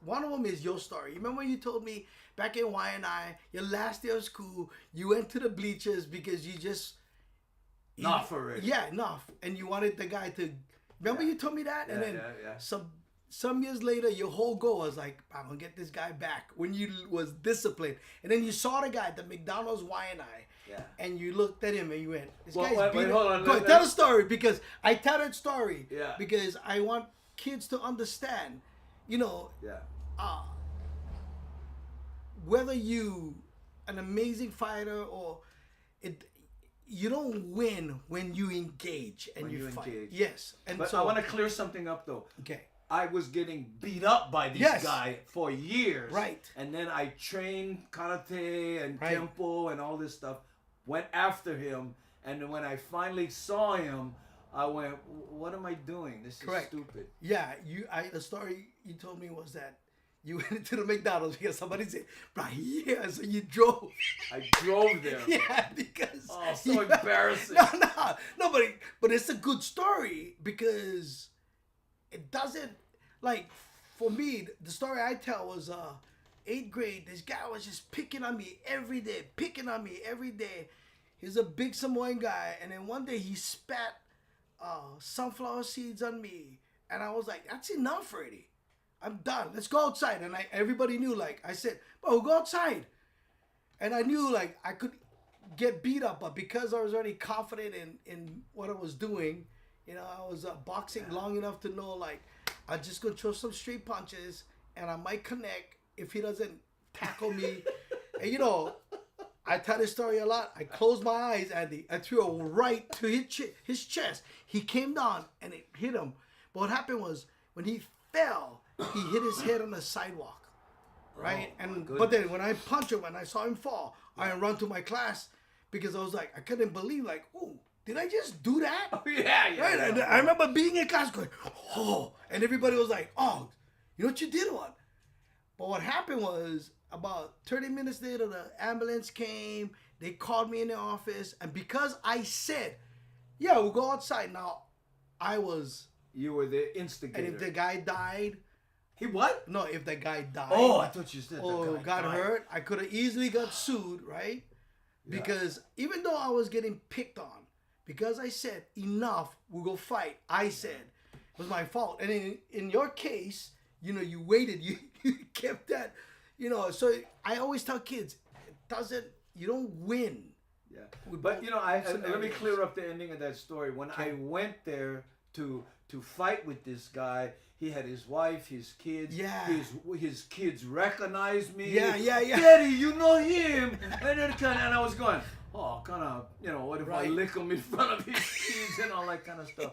one of them is your story. You remember you told me back in YNI, your last day of school, you went to the bleachers because you just enough already. Yeah, enough, and you wanted the guy to. Remember you told me that, and then some years later, your whole goal was like, I'm gonna get this guy back. When you was disciplined, and then you saw the guy at the McDonald's YNI, and you looked at him and you went, "This guy's beating." Hold on, go ahead, tell the story because I tell that story because I want kids to understand, whether you an amazing fighter or you don't win when you engage and you fight. Engage. Yes, and but so I want to clear something up though. Okay. I was getting beat up by this guy for years. Right. And then I trained karate and kempo and all this stuff. Went after him. And then when I finally saw him, I went, what am I doing? This is stupid. Yeah, the story you told me was that You went into the McDonald's because somebody said, right, yeah, so you drove. I drove there. Yeah, because... Oh, so embarrassing. No, but it's a good story because it doesn't, like, for me, the story I tell was 8th grade, this guy was just picking on me every day. He's a big Samoan guy, and then one day he spat sunflower seeds on me, and I was like, that's enough already. I'm done. Let's go outside. And everybody knew, like, I said, we'll go outside. And I knew, like, I could get beat up, but because I was already confident in what I was doing, you know, I was boxing long enough to know, like, I'm just going to throw some straight punches, and I might connect if he doesn't tackle me. And, you know, I tell this story a lot. I closed my eyes, Andy. I threw a right to his chest. He came down, and it hit him. But what happened was, when he fell, he hit his head on the sidewalk, right? But then when I punched him and I saw him fall, I run to my class because I was like, I couldn't believe, like, oh, did I just do that? Oh, yeah. Right? And I remember being in class going, oh, and everybody was like, oh, you know what you did, what? But what happened was about 30 minutes later, the ambulance came. They called me in the office, and because I said, yeah, we'll go outside. Now, You were the instigator. and if the guy died. He what? No, if that guy died. Oh, I thought you said or the guy got died. hurt, I could have easily got sued, right? Because even though I was getting picked on, because I said, enough, we'll go fight, I said, it was my fault. And in your case, you know, you waited, you kept that, you know, so I always tell kids, you don't win. Yeah. But, you know, let me clear up the ending of that story. When I went there to fight with this guy, he had his wife, his kids. Yeah. His kids recognized me. Yeah. Daddy, you know him. And I was going, oh, kind of, you know, what if I lick him in front of his kids and all that kind of stuff.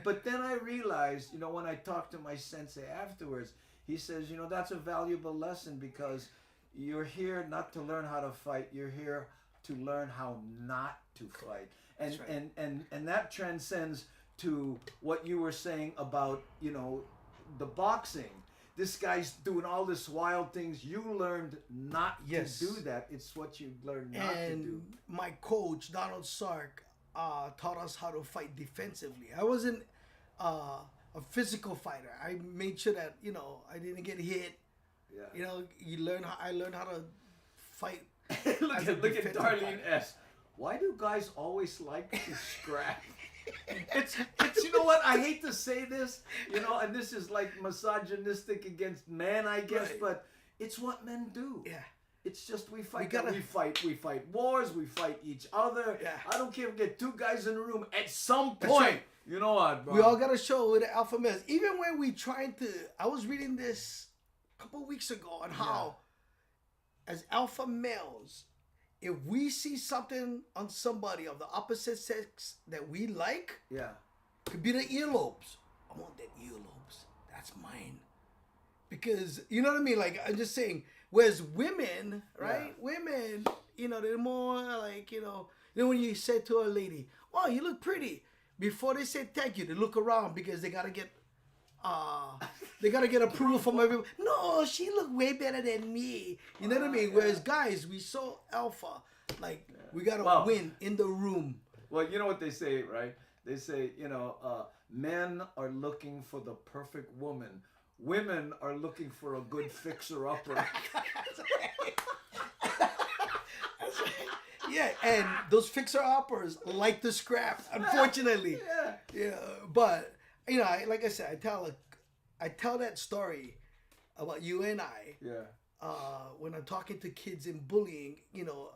But then I realized, you know, when I talked to my sensei afterwards, he says, you know, that's a valuable lesson because you're here not to learn how to fight. You're here to learn how not to fight. And that transcends to what you were saying about, you know, the boxing. This guy's doing all this wild things. You learned not to do that. It's what you learned not to do. My coach, Donald Sark, taught us how to fight defensively. I wasn't a physical fighter. I made sure that, you know, I didn't get hit. Yeah. You know, I learned how to fight. look at Darlene S. Why do guys always like to scrap? It's you know what, I hate to say this, you know, and this is like misogynistic against men, I guess, but it's what men do. Yeah. It's just we fight wars, we fight each other. Yeah. I don't care if we get two guys in a room at some point. You know what, bro? We all got to show with the alpha males. Even when we trying to, I was reading this a couple of weeks ago on how as alpha males, if we see something on somebody of the opposite sex that we like, could be the earlobes. I want that earlobes. That's mine. Because, you know what I mean? Like, I'm just saying, whereas women, right? Women, you know, they're more like, you know, then when you say to a lady, oh, you look pretty. Before they say thank you, they look around because they got to get approval from everyone. No, she look way better than me. You know what I mean? Whereas guys, we so alpha, like we gotta win in the room. Well, you know what they say, right? They say, you know, men are looking for the perfect woman. Women are looking for a good fixer-upper. That's right. Yeah, and those fixer-uppers like to scrap, unfortunately. Yeah, but you know, like I said, I tell that story about you and I. Yeah. When I'm talking to kids in bullying, you know,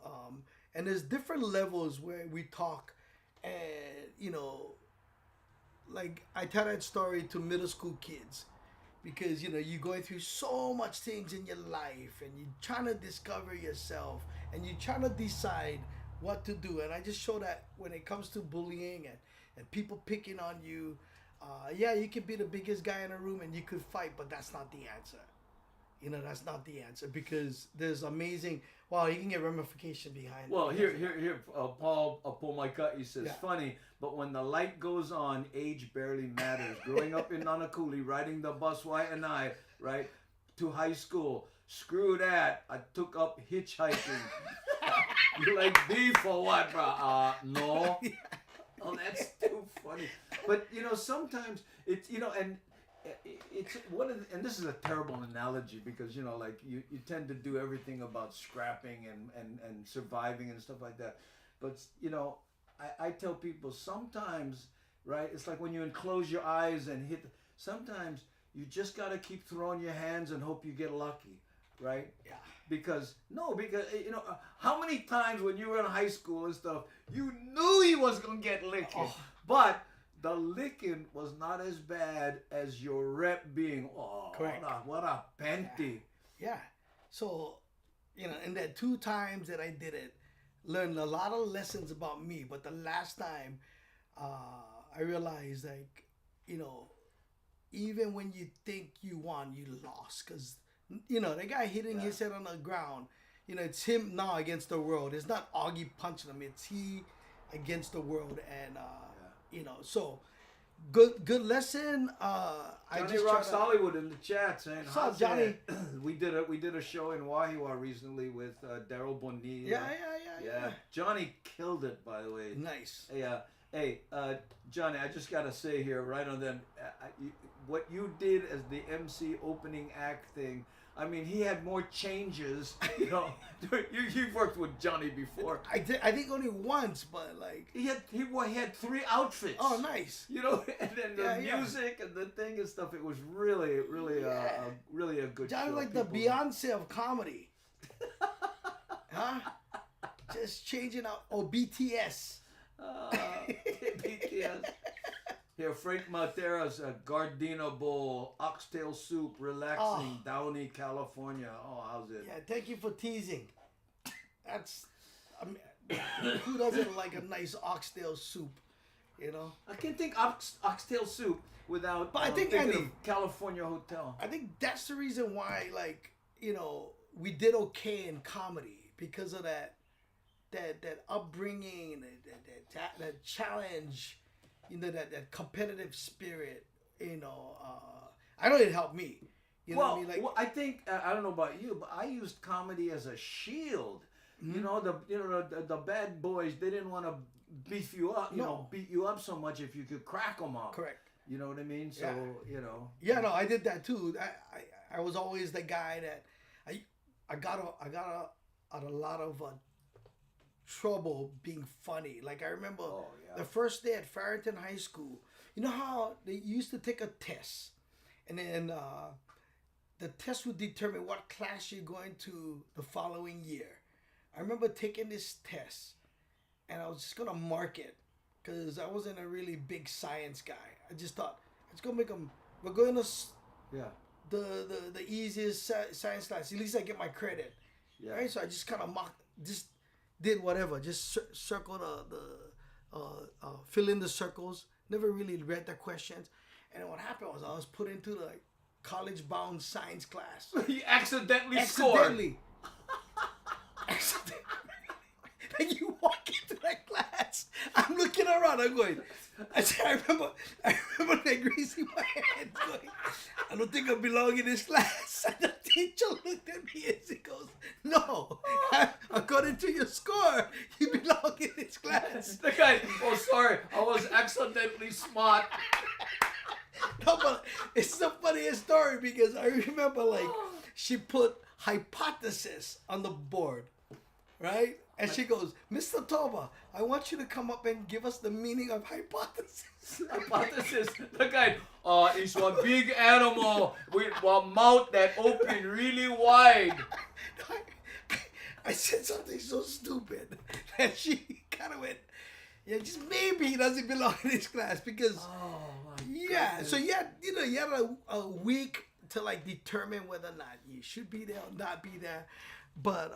and there's different levels where we talk, and you know, like I tell that story to middle school kids, because you know you're going through so much things in your life, and you're trying to discover yourself, and you're trying to decide what to do. And I just show that when it comes to bullying and people picking on you. You could be the biggest guy in a room and you could fight, but that's not the answer. You know, that's not the answer because there's amazing. Wow, you can get ramification behind. Well, here, Paul Pumatai says, funny, but when the light goes on, age barely matters. Growing up in Nanakuli, riding the bus, Y and I, right, to high school. Screw that. I took up hitchhiking. You like beef or what, bro? No. Oh, that's too funny. But sometimes it's and it's one of the, and this is a terrible analogy because like you tend to do everything about scrapping and surviving and stuff like that. But I tell people sometimes, right? It's like when you enclose your eyes and hit. Sometimes you just gotta keep throwing your hands and hope you get lucky, right? Yeah. Because how many times when you were in high school and stuff, you knew he was gonna get licking, but the licking was not as bad as your rep being correct. What a panty. Yeah. So, in that 2 times that I did it, learned a lot of lessons about me. But the last time, I realized even when you think you won, you lost. Because, the guy hitting his head on the ground, it's him now against the world. It's not Augie punching him. It's he against the world. And, so good lesson. Johnny Rocks Hollywood in the chat saying, What's up, Johnny? we did a show in Wahiwa recently with Daryl Bonilla. Yeah. Johnny killed it, by the way. Nice. Hey, Johnny, I just gotta say here, right on them, what you did as the MC opening act thing. I mean, he had more changes. You've worked with Johnny before. I think only once, but like he had 3 outfits. Oh, nice. And then the music and the thing and stuff. It was really, really, really a good Johnny show. like the Beyonce of comedy. Huh? Just changing out. Oh, BTS. BTS. Here, Frank Matera's Gardena Bowl, oxtail soup, relaxing, Downey, California. Oh, how's it? Yeah, thank you for teasing. Who doesn't like a nice oxtail soup? I can't think oxtail soup without But I think, thinking Andy, of California Hotel. I think that's the reason why, we did okay in comedy because of that upbringing, that challenge. That competitive spirit, I know it helped me. What I mean? Well, I think I don't know about you, but I used comedy as a shield. Mm-hmm. The bad boys, they didn't want to beef you up, beat you up so much if you could crack them up. Correct. You know what I mean? So Yeah, no, I did that too. I was always the guy that I got a lot of trouble being funny. Like I remember the first day at Farrington High School, you know how they used to take a test and then the test would determine what class you're going to the following year. I remember taking this test and I was just gonna mark it because I wasn't a really big science guy. I just thought let's go make them. We're going to the easiest science class. At least I get my credit. Yeah. Right. So I just kind of did whatever. Just circle fill in the circles. Never really read the questions. And what happened was I was put into the college-bound science class. You accidentally scored. Accidentally. Then you walk into that class. I'm looking around. I'm going. I remember like raising my hand, going, I don't think I belong in this class. And the teacher looked at me and he goes, no, according to your score, you belong in this class. The guy, sorry, I was accidentally smart. No, but it's the funniest story because I remember she put hypothesis on the board, right? And she goes, Mr. Toba, I want you to come up and give us the meaning of hypothesis. Hypothesis. The guy, it's a big animal with a mouth that open really wide. I said something so stupid that she kind of went, yeah, just maybe he doesn't belong in this class because, so you had a week to determine whether or not you should be there or not be there. But,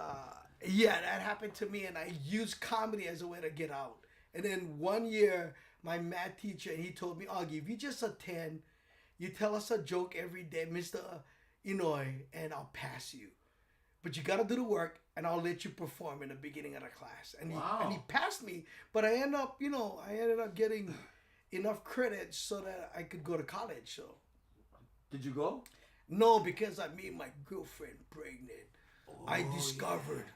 that happened to me, and I used comedy as a way to get out. And then one year, my math teacher, he told me, Augie, if you just attend, you tell us a joke every day, Mr. Inouye, and I'll pass you. But you got to do the work, and I'll let you perform in the beginning of the class. And he passed me, but I ended up getting enough credit so that I could go to college. So, did you go? No, because I made my girlfriend pregnant. I discovered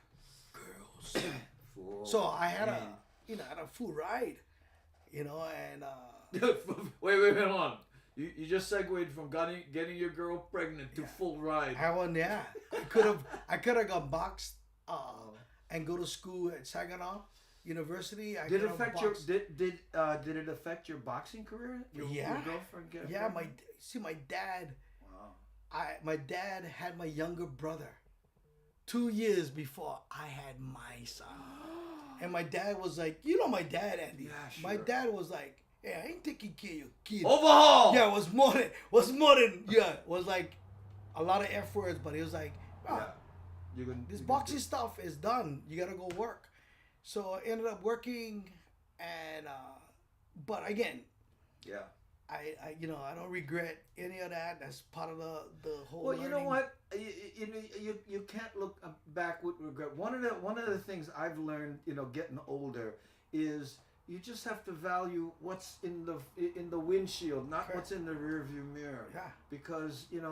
girls. So I had a full ride, and wait, hold on. You just segued from getting your girl pregnant to full ride. I won. Yeah, I could have got boxed and go to school at Saginaw University. Did it affect your did it affect your boxing career? Your girlfriend get pregnant? My dad. Wow. My dad had my younger brother 2 years before I had my son. And my dad was like, my dad, Andy. Yeah, sure. My dad was like, I ain't taking care of your kid. Overhaul! Yeah, it was more than, it was like a lot of F words, but he was like, this boxing stuff is done. You gotta go work. So I ended up working, and, but again, yeah. I don't regret any of that. That's part of the whole. Well, learning. you know what? You can't look back with regret. One of the things I've learned, getting older, is you just have to value what's in the windshield, not what's in the rearview mirror. Yeah. Because you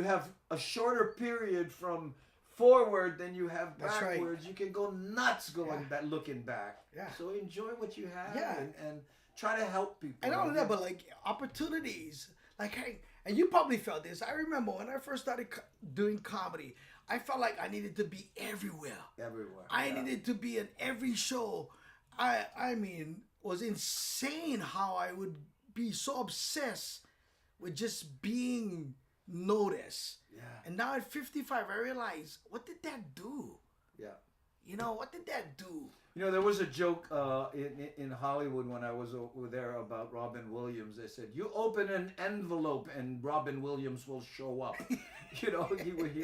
have a shorter period from forward than you have That's backwards. right. You can go nuts back, looking back. Yeah. So enjoy what you have. Yeah. And try to help people. And not only that, but like opportunities. Like, hey, and you probably felt this. I remember when I first started doing comedy, I felt like I needed to be everywhere. Everywhere. I needed to be in every show. I mean, it was insane how I would be so obsessed with just being noticed. Yeah. And now at 55, I realize, what did that do? Yeah. What did that do? There was a joke in Hollywood when I was over there about Robin Williams. They said, you open an envelope and Robin Williams will show up. He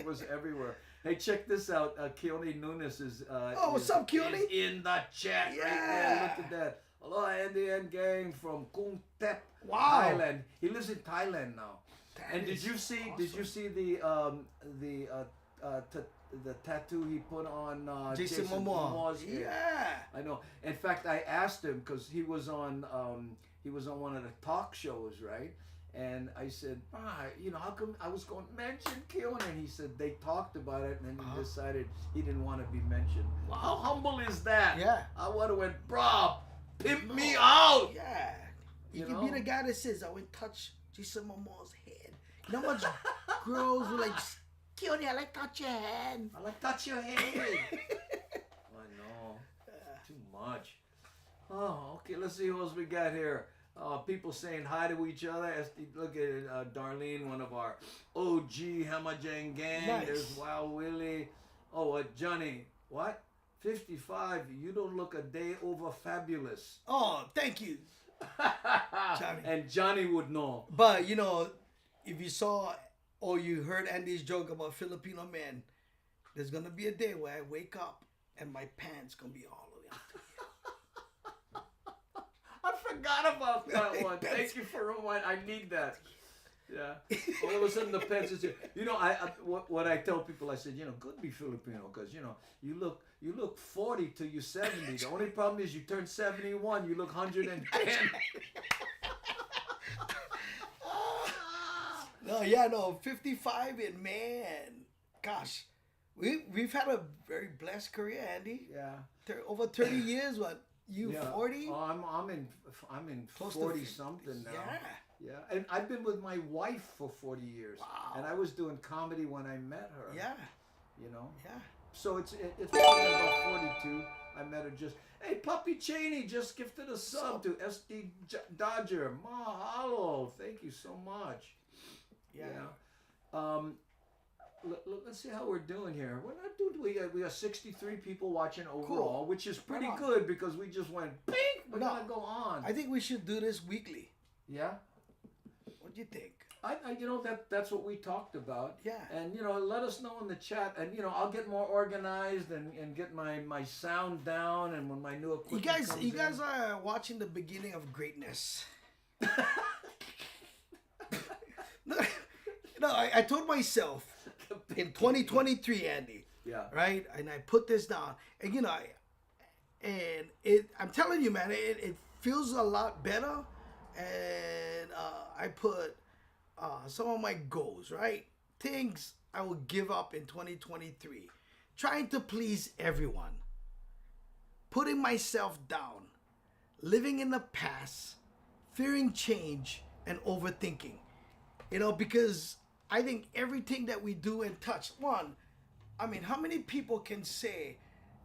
was everywhere. Hey, check this out. Keone Nunes is... what's up, Keone? Is in the chat right there. Look at that. Hello, Andy and gang from Kung Tep, Thailand. He lives in Thailand now. And did you see the tattoo he put on Jason Momoa's head? Yeah. I know. In fact, I asked him because he was on one of the talk shows, right? And I said, how come I was going to mention Keone? And he said they talked about it, and then he decided he didn't want to be mentioned. Wow. How humble is that? Yeah. I would have went, bro, pimp me out. Yeah. You can be the guy that says, I would touch Jason Momoa's head. You know how much girls were like, Keone, I like touch your hand. I like touch your head. I know. Too much. Oh, okay. Let's see who else we got here. People saying hi to each other. Look at Darlene, one of our OG Hamajang gang. Nice. There's Wild Willie. Oh, Johnny. What? 55. You don't look a day over fabulous. Oh, thank you, Johnny. And Johnny would know. But, if you saw or you heard Andy's joke about Filipino men, there's going to be a day where I wake up and my pants going to be all the way up to here. I forgot about that one. Thank you for reminding. I need that. Yeah. All of a sudden the pants is here. What I tell people, I said, good be Filipino because you look 40 till you're 70. The only problem is you turn 71, you look 110. No, 55 and man, gosh, we've had a very blessed career, Andy. Yeah. Over 30 years. What? You 40? Oh, I'm in Close to 40 something now. Yeah. Yeah, and I've been with my wife for 40 years. Wow. And I was doing comedy when I met her. Yeah. Yeah. So it's about 42. I met her hey, Puppy Cheney just gifted a sub to SD Dodger. Mahalo. Thank you so much. Yeah. Let's see how we're doing here. We're not doing. We got 63 people watching overall, which is pretty Right on. good because we just went ping. We're gonna go on. I think we should do this weekly. Yeah. What do you think? That's what we talked about. Yeah. And let us know in the chat, and I'll get more organized and get my sound down, and when my new equipment You guys are watching the beginning of greatness. I told myself in 2023, Andy. Yeah. Right? And I put this down. And I'm telling you, man, it feels a lot better. And I put some of my goals, right? Things I will give up in 2023. Trying to please everyone. Putting myself down. Living in the past. Fearing change and overthinking. Because I think everything that we do and touch, I mean, how many people can say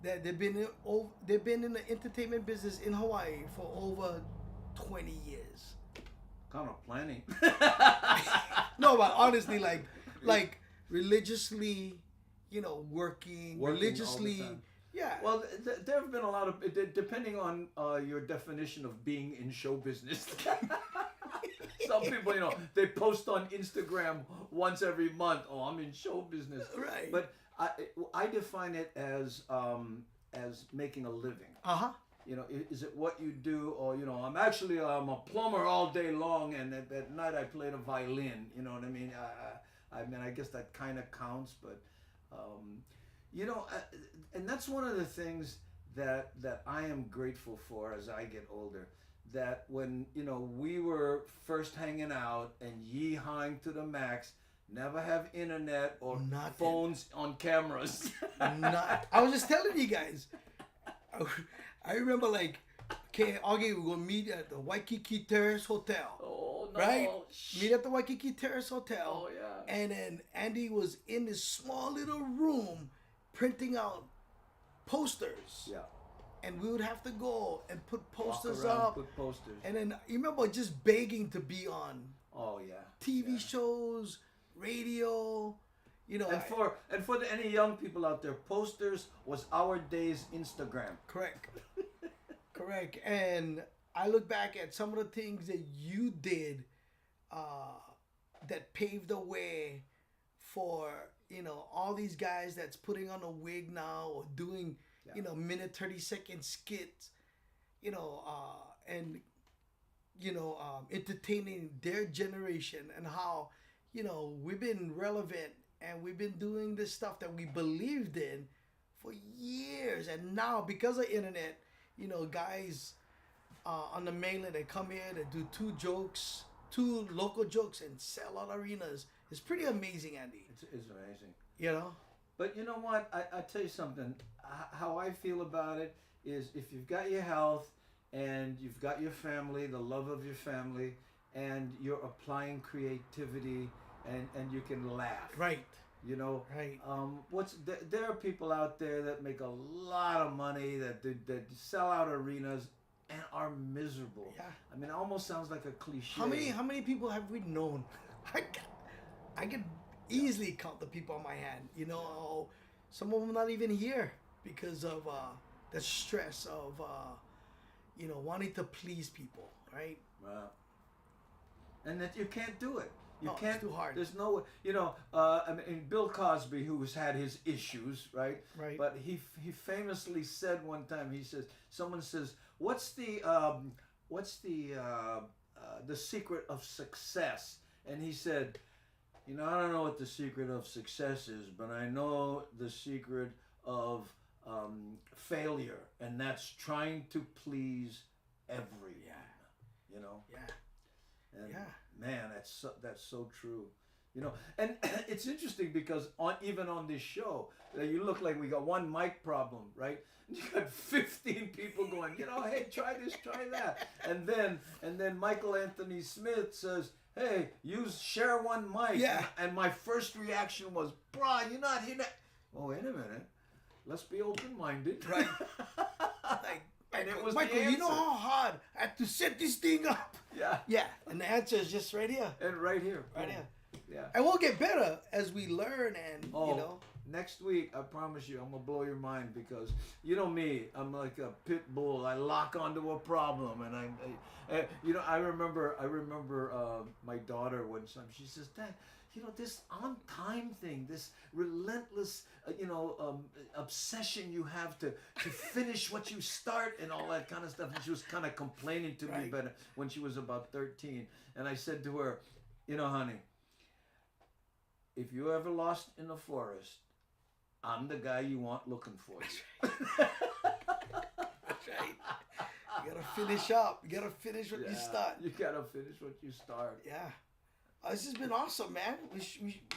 that they've been in the entertainment business in Hawaii for over 20 years? Kind of planning. No, but honestly, like religiously, working all the religiously. time. Yeah. Well, there have been a lot of, depending on your definition of being in show business. Some people, they post on Instagram once every month. Oh, I'm in show business. Right. But I define it as making a living. Is it what you do, or I'm a plumber all day long, and at night I play the violin. You know what I mean? I guess that kind of counts, but and that's one of the things that I am grateful for as I get older. That when we were first hanging out and yee-hawing to the max, never have internet or phones on cameras. I was just telling you guys. I remember Augie, we're gonna meet at the Waikiki Terrace Hotel. Oh no! Right? Meet at the Waikiki Terrace Hotel. Oh yeah. And then Andy was in this small little room printing out posters. Yeah. And we would have to go and put posters Walk around, up. put posters. And then you remember just begging to be on Oh yeah. TV shows, radio. And for any young people out there, posters was our day's Instagram. Correct. Correct. And I look back at some of the things that you did that paved the way for, all these guys that's putting on a wig now or doing, minute 30-second skits, and, entertaining their generation, and how, we've been relevant and we've been doing this stuff that we believed in for years. And now, because of internet, guys on the mainland, they come here, they do two local jokes and sell out arenas. It's pretty amazing, Andy. It's amazing. But you know what? I tell you something. How I feel about it is, if you've got your health and you've got your family, the love of your family, and you're applying creativity and you can laugh. Right. Right. There are people out there that make a lot of money, that sell out arenas and are miserable. Yeah. I mean, it almost sounds like a cliche. How many people have we known? I could easily count the people on my hand. Some of them not even here because of the stress of wanting to please people, right? Wow. And that you can't do it. You No, can't. it's too hard. There's no. I mean, Bill Cosby, who has had his issues, right? Right. But he famously said one time. He says, someone says, "What's the secret of success?" And he said, I don't know what the secret of success is, but I know the secret of failure, and that's trying to please everyone. Yeah. And Yeah. man, that's so true. And it's interesting because even on this show, you look like we got one mic problem, right? You got 15 people going, hey, try this, try that. And then Michael Anthony Smith says, hey, share one mic. Yeah. And my first reaction was, bruh, you're not here. Oh, wait a minute. Let's be open-minded. Right. And it was Michael, the answer. you know how hard I had to set this thing up? Yeah. Yeah. And the answer is just right here. And right here. Right here. Yeah. And we'll get better as we learn and, Next week, I promise you, I'm going to blow your mind because, me, I'm like a pit bull. I lock onto a problem. And I remember my daughter one time, she says, Dad, this on-time thing, this relentless, obsession you have to finish what you start and all that kind of stuff. And she was kind of complaining to me about it when she was about 13. And I said to her, honey, if you ever lost in the forest, I'm the guy you want looking for you. That's right. You gotta finish up. You gotta finish what you start. You gotta finish what you start. Yeah. This has been awesome, man. We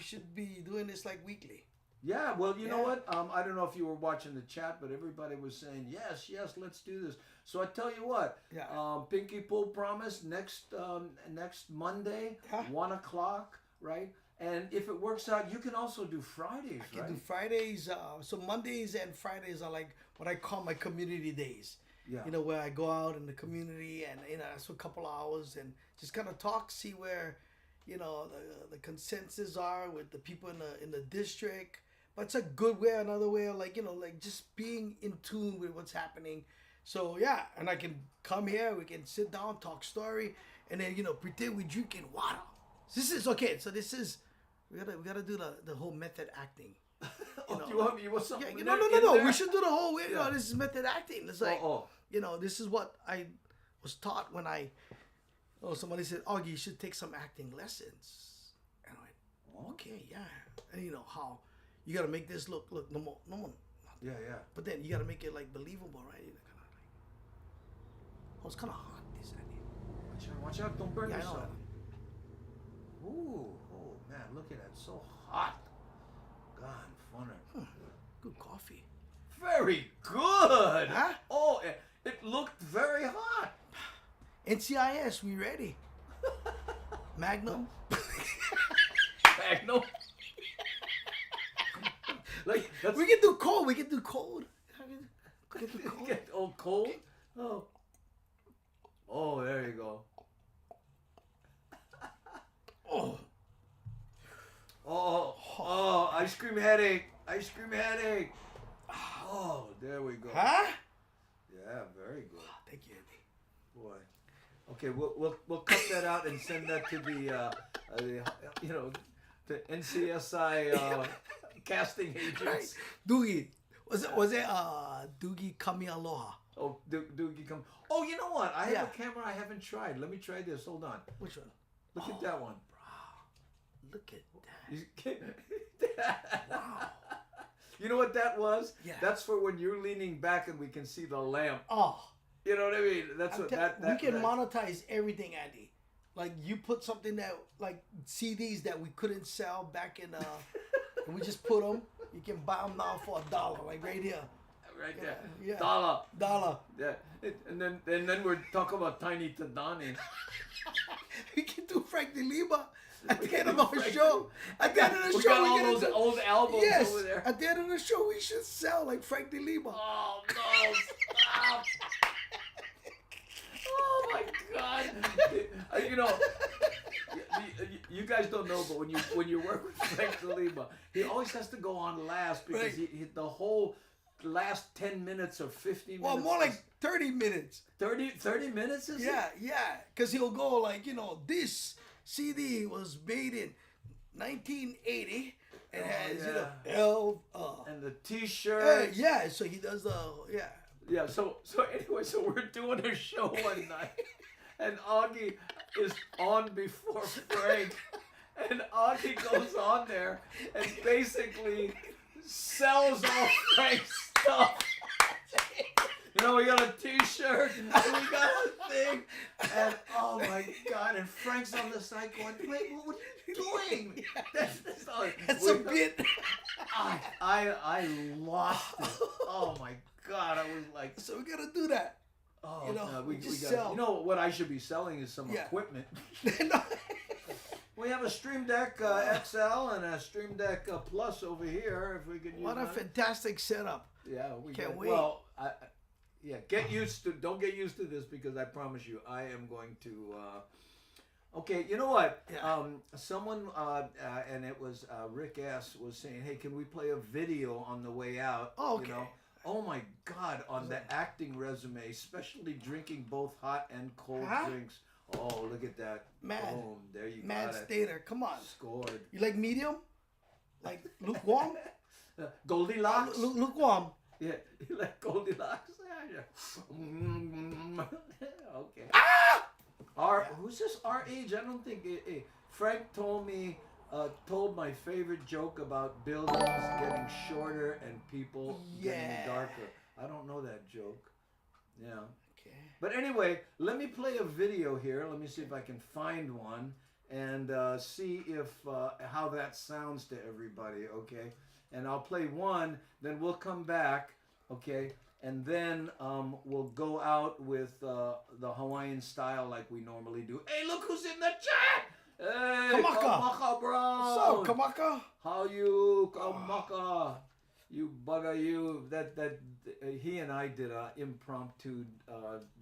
should be doing this like weekly. Yeah, well, you know Yeah. what? I don't know if you were watching the chat, but everybody was saying, yes, let's do this. So I tell you what, Yeah. Pinky Pull promise next Monday, Huh? 1 o'clock, right? And if it works out, you can also do Fridays, I right? do Fridays. So Mondays and Fridays are like what I call my community days. Yeah. You know, where I go out in the community and that's a couple of hours and just kind of talk, see where, the consensus are with the people in the district. But it's a good way, another way of like just being in tune with what's happening. So yeah, and I can come here, we can sit down, talk story, and then pretend we're drinking water. This is okay. So this is we gotta do the whole method acting. You want something? Yeah, in no. there? We should do the whole way. Yeah. This is method acting. It's like, Oh. this is what I was taught when somebody said, Augie, you should take some acting lessons. And I went, okay, yeah. And how you gotta make this look no more. Yeah. But then you gotta make it like believable, right? It's kind of hot. This idea. Watch out, don't burn Yeah, I yourself. know. Ooh, oh man, look at that, so hot. God, funner. Good coffee. Very good. Huh? Oh, it looked very hot. NCIS, we ready? Magnum. Magnum. Like that's We can do cold. We can do cold. We can do cold. get cold. Oh, there you go. Oh, ice cream headache. Oh, there we go. Huh? Yeah, very good. Thank you, Andy. Boy. Okay, we'll cut that out and send that to the NCSI casting agents. Right. Doogie. Was it Doogie Kami Aloha? Oh, Doogie come. Oh, you know what? I have Yeah. a camera I haven't tried. Let me try this. Hold on. Which one? Look at that one. Look at that. You- You know what that was? Yeah. That's for when you're leaning back and we can see the lamp. Oh, You know what I mean? That's what that. we can monetize everything, Andy. Like you put something that like CDs that we couldn't sell back in and we just put them. You can buy them now for $1, like right here. right there. Yeah. Dollar. $1. Yeah. And then we're talking about Tiny Tadani. We can do Frank De Lima at the end of our show. At the end of the We show, got we're all gonna those do- old albums Yes, over there. at the end of the show, we should sell like Frank De Lima. Oh no! Stop! Oh my God! You guys don't know, but when you work with Frank De Lima, he always has to go on last because Right. he the whole last 10 minutes or 15 minutes. Well, more like 30 minutes. 30 minutes is it? Yeah. Because he'll go like, this CD was made in 1980 and has, And the T-shirt. yeah, so he does yeah. Yeah, so anyway, so we're doing a show one night, and Augie is on before Frank, and Augie goes on there and basically sells all Frank's stuff. We got a T-shirt, and we got a thing, and oh my God, and Frank's on the side going, wait, what are you doing? That's a bit. I lost it. Oh my God, I was like, So we gotta do that. oh, no, we we just got. sell. You know what I should be selling is some Yeah. equipment. We have a Stream Deck XL and a Stream Deck Plus over here. If we could use What a that. fantastic setup. Yeah, we Can't got- wait. Well, don't get used to this because I promise you, I am going to. Okay, you know what? Yeah. Someone and it was Rick S was saying, "Hey, can we play a video on the way out?" Oh, okay. Oh my God! On the acting resume, especially drinking both hot and cold Huh? drinks. Oh, look at that! Mad. Boom! There you Mad got it. Stater, come on. Scored. You like medium? Like lukewarm? Goldilocks. Lukewarm. Yeah, you like Goldilocks? Yeah. Okay. Who's this our age? I don't think. Frank told my favorite joke about buildings getting shorter and people getting Yeah. darker. I don't know that joke. Yeah. Okay. But anyway, let me play a video here. Let me see if I can find one. and see if how that sounds to everybody, okay? And I'll play one, then we'll come back, okay? And then we'll go out with the Hawaiian style like we normally do. Hey, look who's in the chat! Hey, Kamaka, bro! What's up, Kamaka? How you, Kamaka? You bugger you. That he and I did a impromptu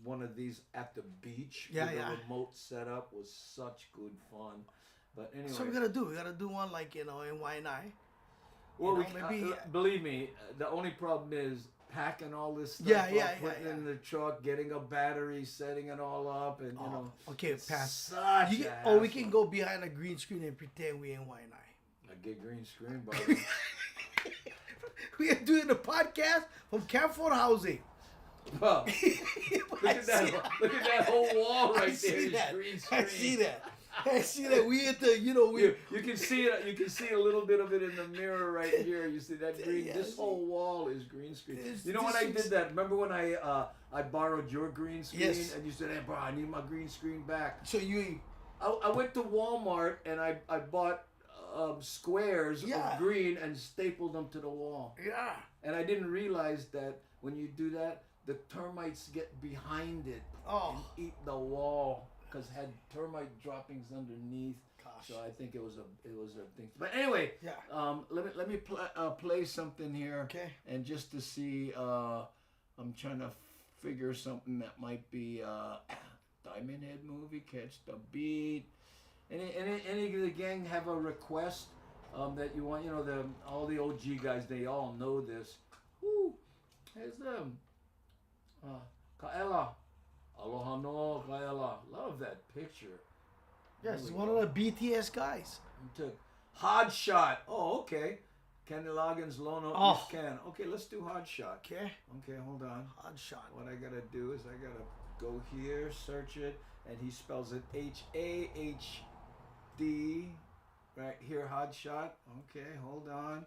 one of these at the beach with a remote setup. Was such good fun. But anyway, so we gotta do. We gotta do one like in Waianae. Well, maybe believe me, the only problem is packing all this stuff putting it in the truck, getting a battery, setting it all up, and you know. Okay, pass. We can go behind a green screen and pretend we in Waianae. I get green screen, buddy. We are doing a podcast from Camp Ford Housing. Well, look at that whole wall right there. Green screen. I see that. I see that. We at the, you can see it. You can see a little bit of it in the mirror right here. You see that green? This whole wall is green screen. You know when I did that? Remember when I borrowed your green screen and you said, "Hey, bro, I need my green screen back." So I went to Walmart and I bought squares of green and stapled them to the wall. Yeah. And I didn't realize that when you do that, the termites get behind it and eat the wall. Because had termite droppings underneath, so I think it was a thing. But anyway, let me play something here, okay? And just to see, I'm trying to figure something that might be Diamond Head movie, Catch the Beat. Any of the gang have a request that you want? You know, all the OG guys, they all know this. Woo, here's them. Kaela. Aloha no Kaela. Love that picture. Yes, it's one of the BTS guys. You took Hot Shot. Oh, okay. Kenny Loggins, Lono, East Can. Okay, let's do Hot Shot. Okay. Okay, hold on. Hot Shot. What I gotta do is I gotta go here, search it, and he spells it HAHD. Right here, Hot Shot. Okay, hold on.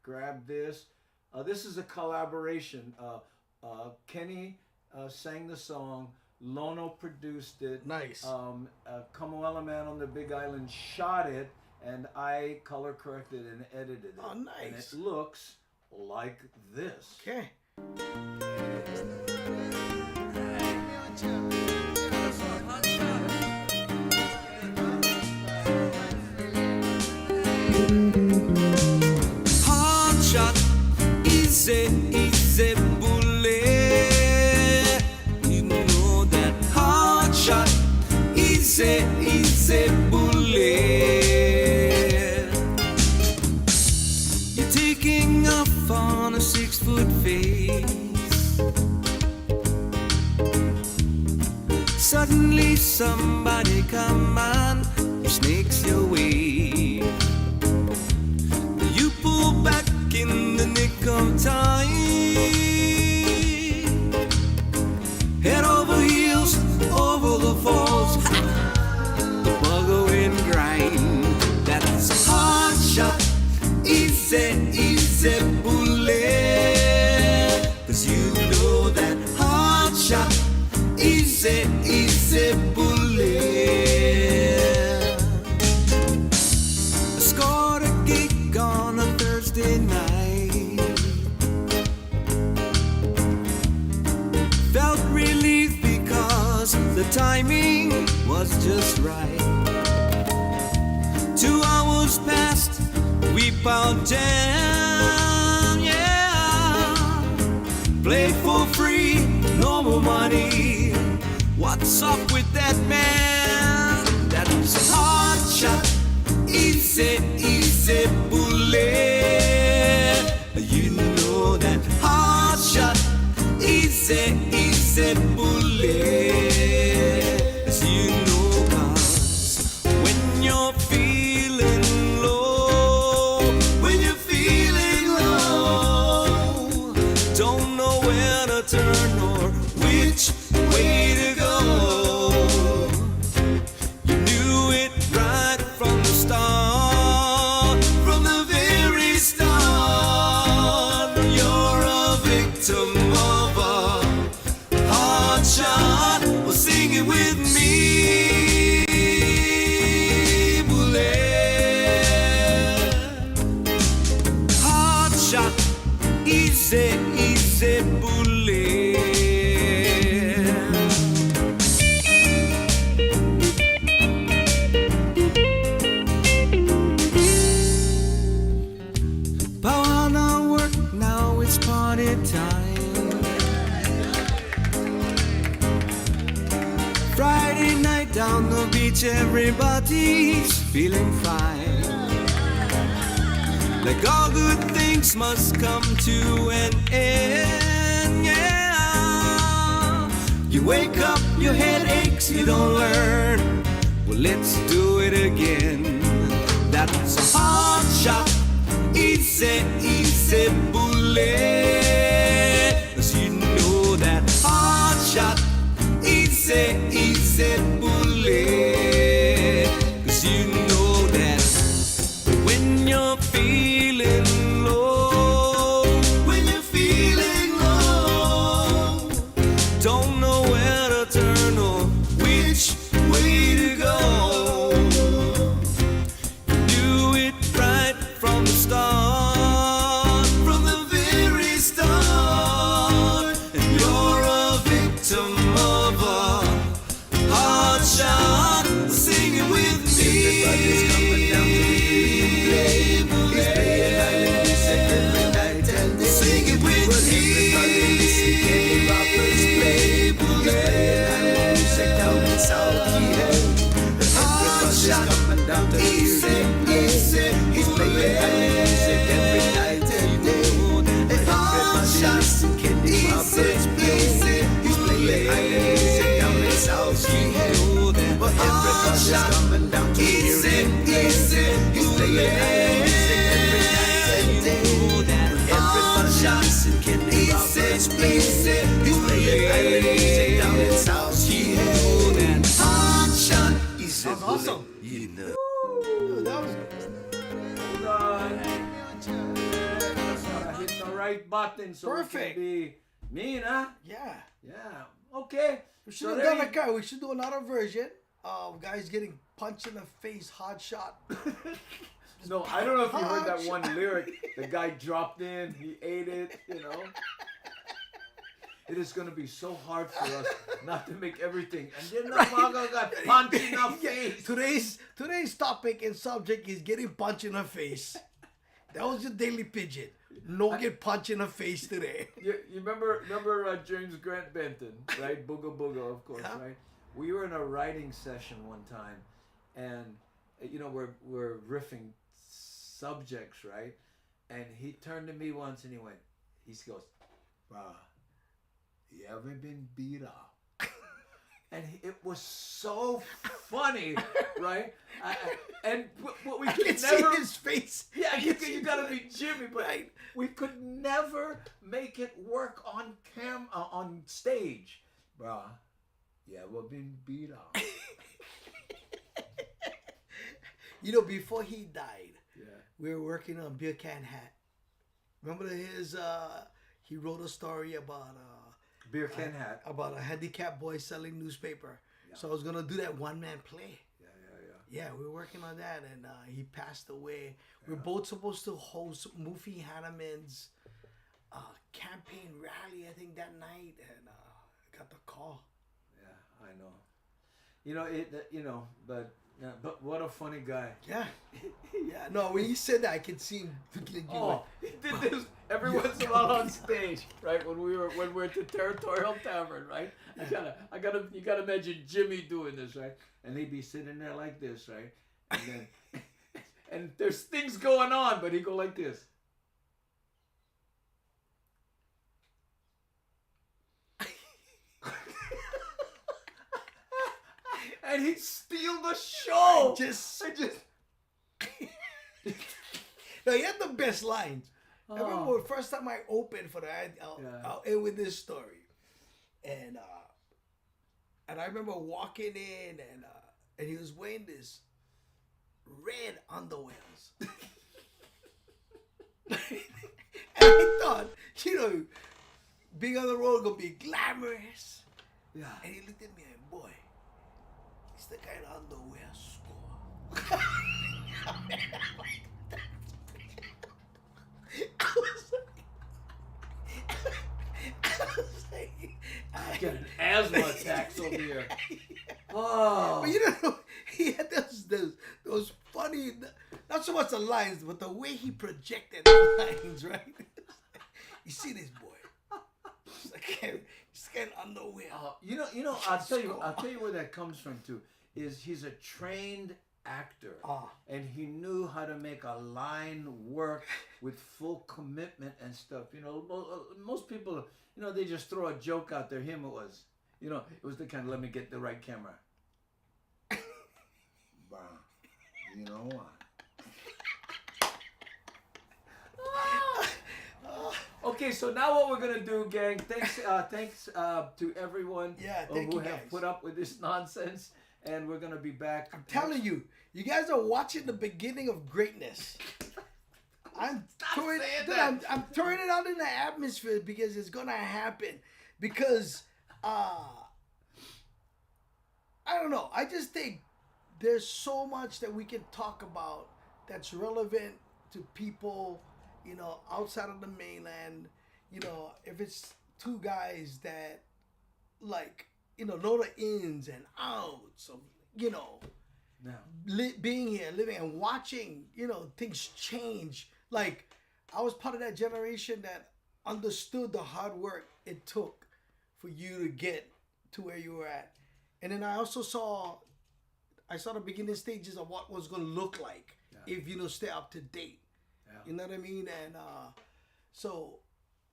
Grab this. This is a collaboration. Kenny sang the song. Lono produced it. Nice. Kamoela Man on the Big Island shot it, and I color corrected and edited it. Oh, nice. And it looks like this. Okay. Hot shot, easy bullet. You know that hot shot, easy bullet. You're taking off on a 6-foot face. Suddenly somebody come on, you snakes your way. You pull back in the nick of time, head over heels, over the falls, the bugger and grind. That's a hard shot, easy bullet. 'Cause you know that hard shot, easy bullet. I scored a gig on a Thursday night. Felt relief because the timing was just right. 2 hours passed, we pound down, yeah. Play for free, no more money. What's up with that man? That's a hard shot, easy bullet. You know that hard shot, easy bullet. As you know, 'cause when you're feeling low, don't know where to turn or which way to go. You knew it right from the start, from the very start. You're a victim of a hard anytime. Friday night down the beach, everybody's feeling fine. Like all good things must come to an end, yeah. You wake up, your head aches, you don't learn. Well, let's do it again. That's a hard shot, easy, easy bullet. 'Cause you know that hard shot, easy, easy bullet. 'Cause you know that when you're feeling low, when you're feeling low, don't know where to turn or which way to go. Do it right from the start, from the very start. And you're a victim of a hard shot. Sing it with me. Everybody's coming down to play. He's playing live music every night and day. Sing it with me. Everybody listen, Kenny Roberts play. He's playing live music down in South Key. Everybody's coming down to easy, easy. He's playing live music every night and day. Everybody listen, Kenny Roberts play. He's playing live music down in South Key. But everybody's coming down to easy, easy. He's playing live music every night and day. Everybody's listen, Kenny Roberts play. He's playing live music down in South Key. Hard shot, easy. That's awesome. You know. Dude, that was Hit the right button so Perfect. we can be mean, huh? yeah. Yeah. Okay. We So should have there done you- a guy. We should do another version of guys getting punched in the face, hard shot. No, I don't know if you heard that Ouch. one lyric. The guy dropped in, he ate it, you know. It is going to be so hard for us not to make everything. And then the mother got punched in the face. Today's topic and subject is getting punched in the face. That was your daily pigeon. No get punched in the face today. You remember James Grant Benton, right? Booga Booga, of course, Yeah. right? We were in a writing session one time, and you know we're riffing subjects, right? And he turned to me once and he goes, "Bruh, you ever been beat up?" And it was so funny, right? And what we I could can never see his face. yeah, you gotta be Jimmy, but we could never make it work on on stage, bruh. Yeah, we've been beat up. You know, before he died, Yeah. we were working on Beer Can Hat. Remember he wrote a story about Beer can hat. about a handicapped boy selling newspaper. So I was gonna do that one man play. Yeah, we were working on that, and he passed away. We're both supposed to host Mufi Hanneman's campaign rally, I think, that night, and got the call. Yeah, I know. You know it. You know, but what a funny guy. Yeah, yeah. No, when he said that, I could see him. Oh, he did this every once in a while on stage, right? When we're at the Territorial Tavern, right? You gotta imagine Jimmy doing this, right? And he'd be sitting there like this, right? And then and there's things going on, but he'd go like this. And he'd steal the show. I just No, he had the best lines. I remember the first time I opened for that, I'll end with this story. And I remember walking in and he was wearing this red underwears. And I thought, you know, being on the road gonna be glamorous. Yeah. And he looked at me and boy, it's the kind of underwear score. I got an asthma attack over here. Oh. But you know, he had those funny, not so much the lines, but the way he projected the lines, right? You see this boy. Just getting underwear. You know. I'll tell you where that comes from too. Is he's a trained actor, and he knew how to make a line work with full commitment and stuff. You know, most people, you know, they just throw a joke out there. Him, it was, you know, it was the kind of, let me get the right camera. You know what? Okay, so now what we're gonna do, gang? Thanks to everyone thank who you have guys. put up with this nonsense, and we're gonna be back. I'm telling you, you guys are watching the beginning of greatness. I'm throwing it out in the atmosphere because it's gonna happen. Because I don't know. I just think there's so much that we can talk about that's relevant to people, you know, outside of the mainland. You know, if it's two guys that, like, you know, know the ins and outs of, you know, being here, living and watching, you know, things change. Like, I was part of that generation that understood the hard work it took for you to get to where you were at. And then I also saw the beginning stages of what was going to look like if, you know, stay up to date. You know what I mean? And so,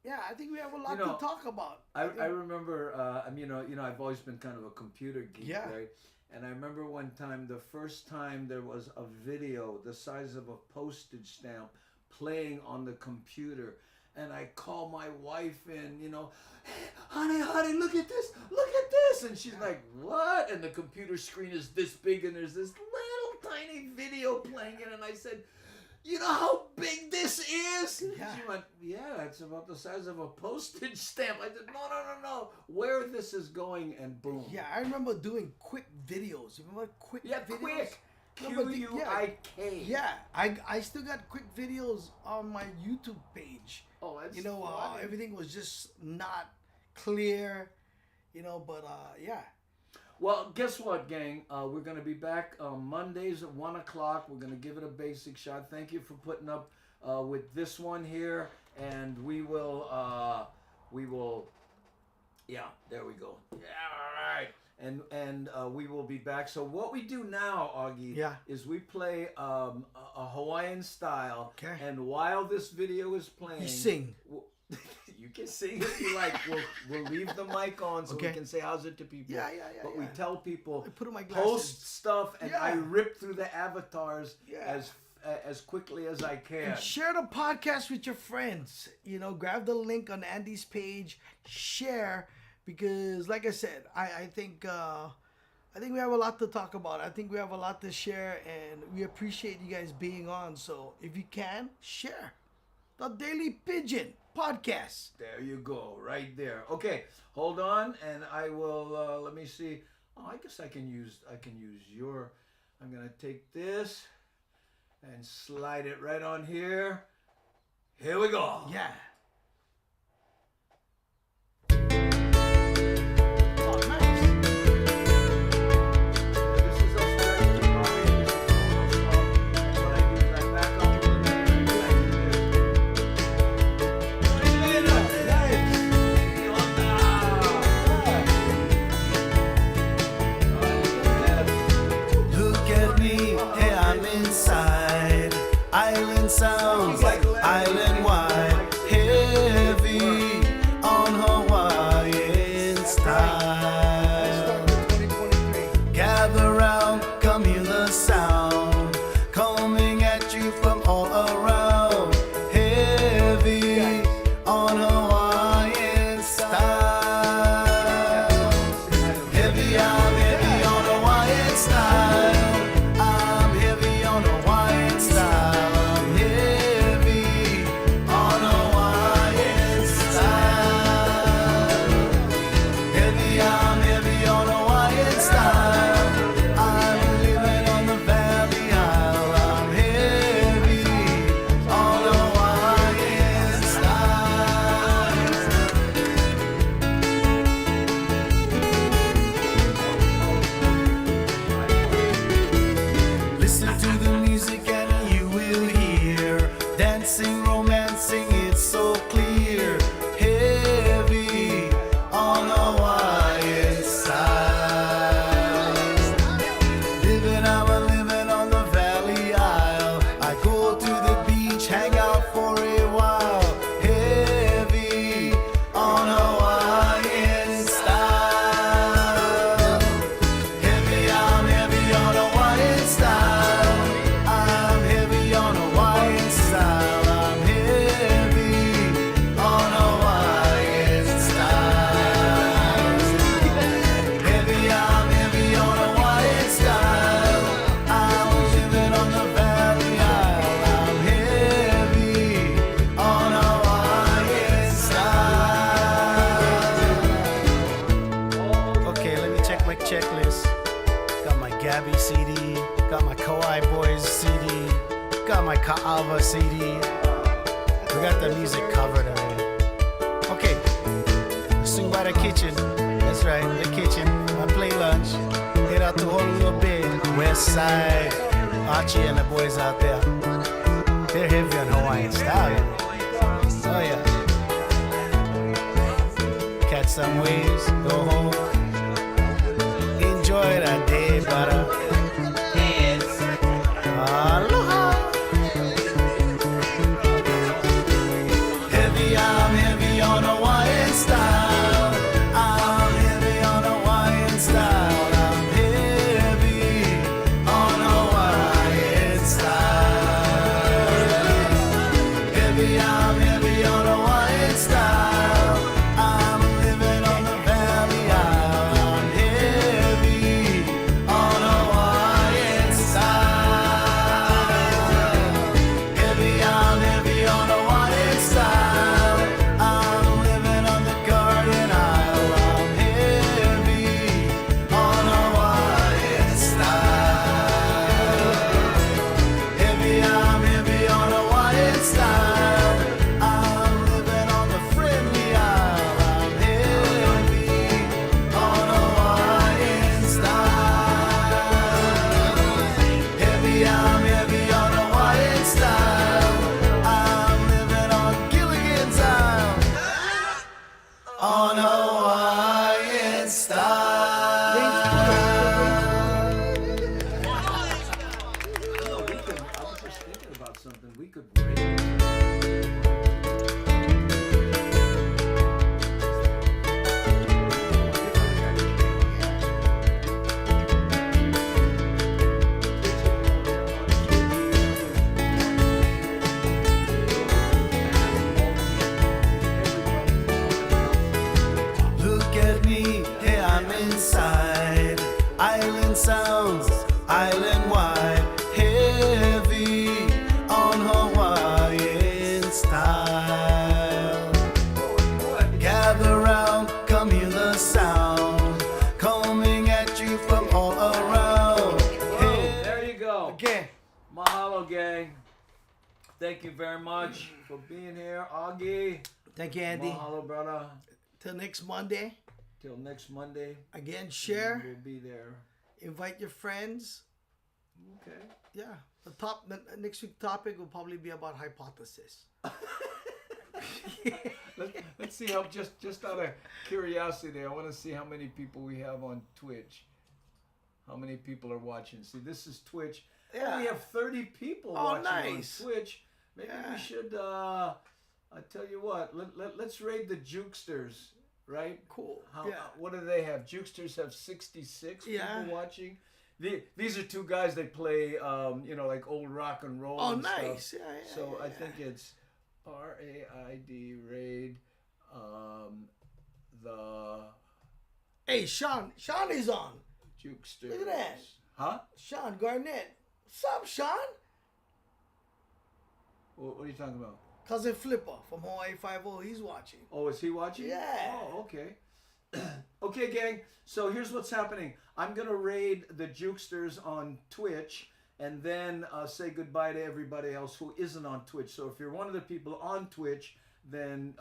yeah, I think we have a lot to talk about. I remember, you know, I've always been kind of a computer geek, right? And I remember one time, the first time there was a video the size of a postage stamp playing on the computer. And I call my wife in, you know, hey, honey, look at this. And she's like, what? And the computer screen is this big and there's this little tiny video playing it. And I said, you know how big this is? Yeah. She went, yeah, it's about the size of a postage stamp. I said, no. Where this is going, and boom. Yeah, I remember doing quick videos. You remember quick videos? Quick. Q-U-I-K. Yeah, I still got quick videos on my YouTube page. Oh, that's you know, funny. everything was just not clear, you know, but yeah. Well, guess what, gang? We're going to be back Mondays at 1 o'clock. We're going to give it a basic shot. Thank you for putting up with this one here. And we will, yeah, there we go. Yeah, all right. And we will be back. So what we do now, Augie, is we play a Hawaiian style. Okay. And while this video is playing, You sing. You can sing if you like. We'll leave the mic on so we can say how's it to people. Yeah. But we tell people, I put on my glasses. post stuff, and I rip through the avatars as quickly as I can. And share the podcast with your friends. You know, grab the link on Andy's page. Share, because like I said, I think we have a lot to talk about. I think we have a lot to share, and we appreciate you guys being on. So if you can, share the Daily Pidgin podcast. There you go, right there. Okay, hold on, and I will. Let me see. Oh, I guess I can use your. I'm gonna take this and slide it right on here. Here we go. Yeah. This is us starting to ride. And what I do is I back up a little bit and I Look at me, hey, I'm inside. Island sounds, island wide, heavy on Hawaiian style. Gather round, come hear the sound coming at you from all around. Heavy on Hawaiian style. Heavy, I'm heavy on Hawaiian style. I'm heavy on Hawaiian style. I'm heavy on Hawaiian style. Heavy, I'm heavy on Hawaiian style. I'm living on the Valley Isle. I'm heavy on Hawaiian style. Listen to the music and you will hear dancing, romancing, it's so clear. Heavy Alva CD. We got the music covered already. Okay, swing by the kitchen. That's right, the kitchen. I play lunch. Head out to Honolulu Bay, West Side. Archie and the boys out there. They're heavy on Hawaiian style. Oh yeah. Catch some waves, go home. Enjoy that day, brother. Aloha. Heavy, I'm heavy on Hawaiian style. I'm heavy on Hawaiian style. I'm heavy on Hawaiian style. Heavy, I'm heavy on Hawaiian style. I'm living on the Valley Isle. I'm heavy on Hawaiian style. Heavy, I'm heavy on Hawaiian style. I'm living on the Garden Isle. I'm heavy on Hawaiian style. Heavy, I'm heavy on Hawaiian style. I'm living on the Friendly Isle. I'm heavy on Hawaiian style. Heavy, I'm heavy on Hawaiian style. I'm living on Gilligan's Isle. On Hawaiian style. I was just thinking about something. We could rate. Look at me, hey, I'm inside. Island sounds, island wide. Heavy on Hawaiian style. Gather round, come hear the sound. Coming at you from all around. Hey, There you go. again. Mahalo, gang. Thank you very much for being here, Augie. Thank you, Andy. Mahalo, brother. Till next Monday. Till next Monday. Again, share, We'll be there. invite your friends. Okay. Yeah. The next week topic will probably be about hypothesis. Let's see how just out of curiosity, I want to see how many people we have on Twitch. How many people are watching? See, this is Twitch. Yeah. We have 30 people Oh, watching nice. on Twitch. Maybe Yeah. we should. I tell you what. Let's raid the Jukesters, right? Cool. How, Yeah. What do they have? Jukesters have 66 Yeah. people watching. These are two guys that play, like old rock and roll. Oh, and nice. Stuff. Yeah, yeah, So yeah, I think it's RAID raid. The Hey, Sean is on. Jukesters. Look at that. Huh? Sean Garnett. What's up, Sean? What are you talking about? Cousin Flipper from Hawaii 5-0. He's watching. Oh, is he watching? Yeah. Oh, okay. Okay, gang. So here's what's happening. I'm gonna raid the Jukesters on Twitch, and then say goodbye to everybody else who isn't on Twitch. So if you're one of the people on Twitch, then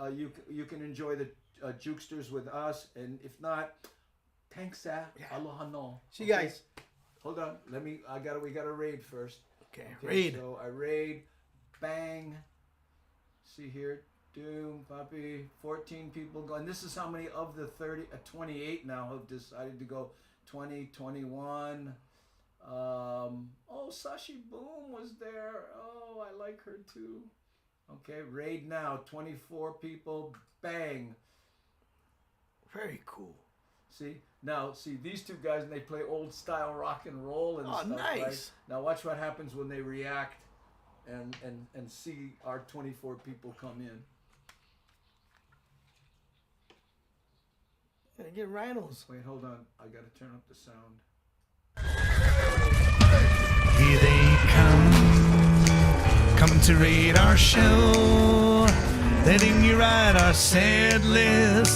you can enjoy the Jukesters with us, and if not, thanks, aloha no. See you guys. Hold on. We gotta raid first. Okay, Okay, raid. So I raid, bang. See here, Doom, Papi, 14 people go. And this is how many of the 28 now have decided to go. 20, 21. Sashi Boom was there. Oh, I like her too. Okay, raid now, 24 people, bang. Very cool. See, these two guys, and they play old style rock and roll and stuff. nice. Right? Now watch what happens when they react and see our 24 people come in. Gotta get rhinos. Wait, hold on. I gotta turn up the sound. Here they come to raid our show, letting you ride our sad list.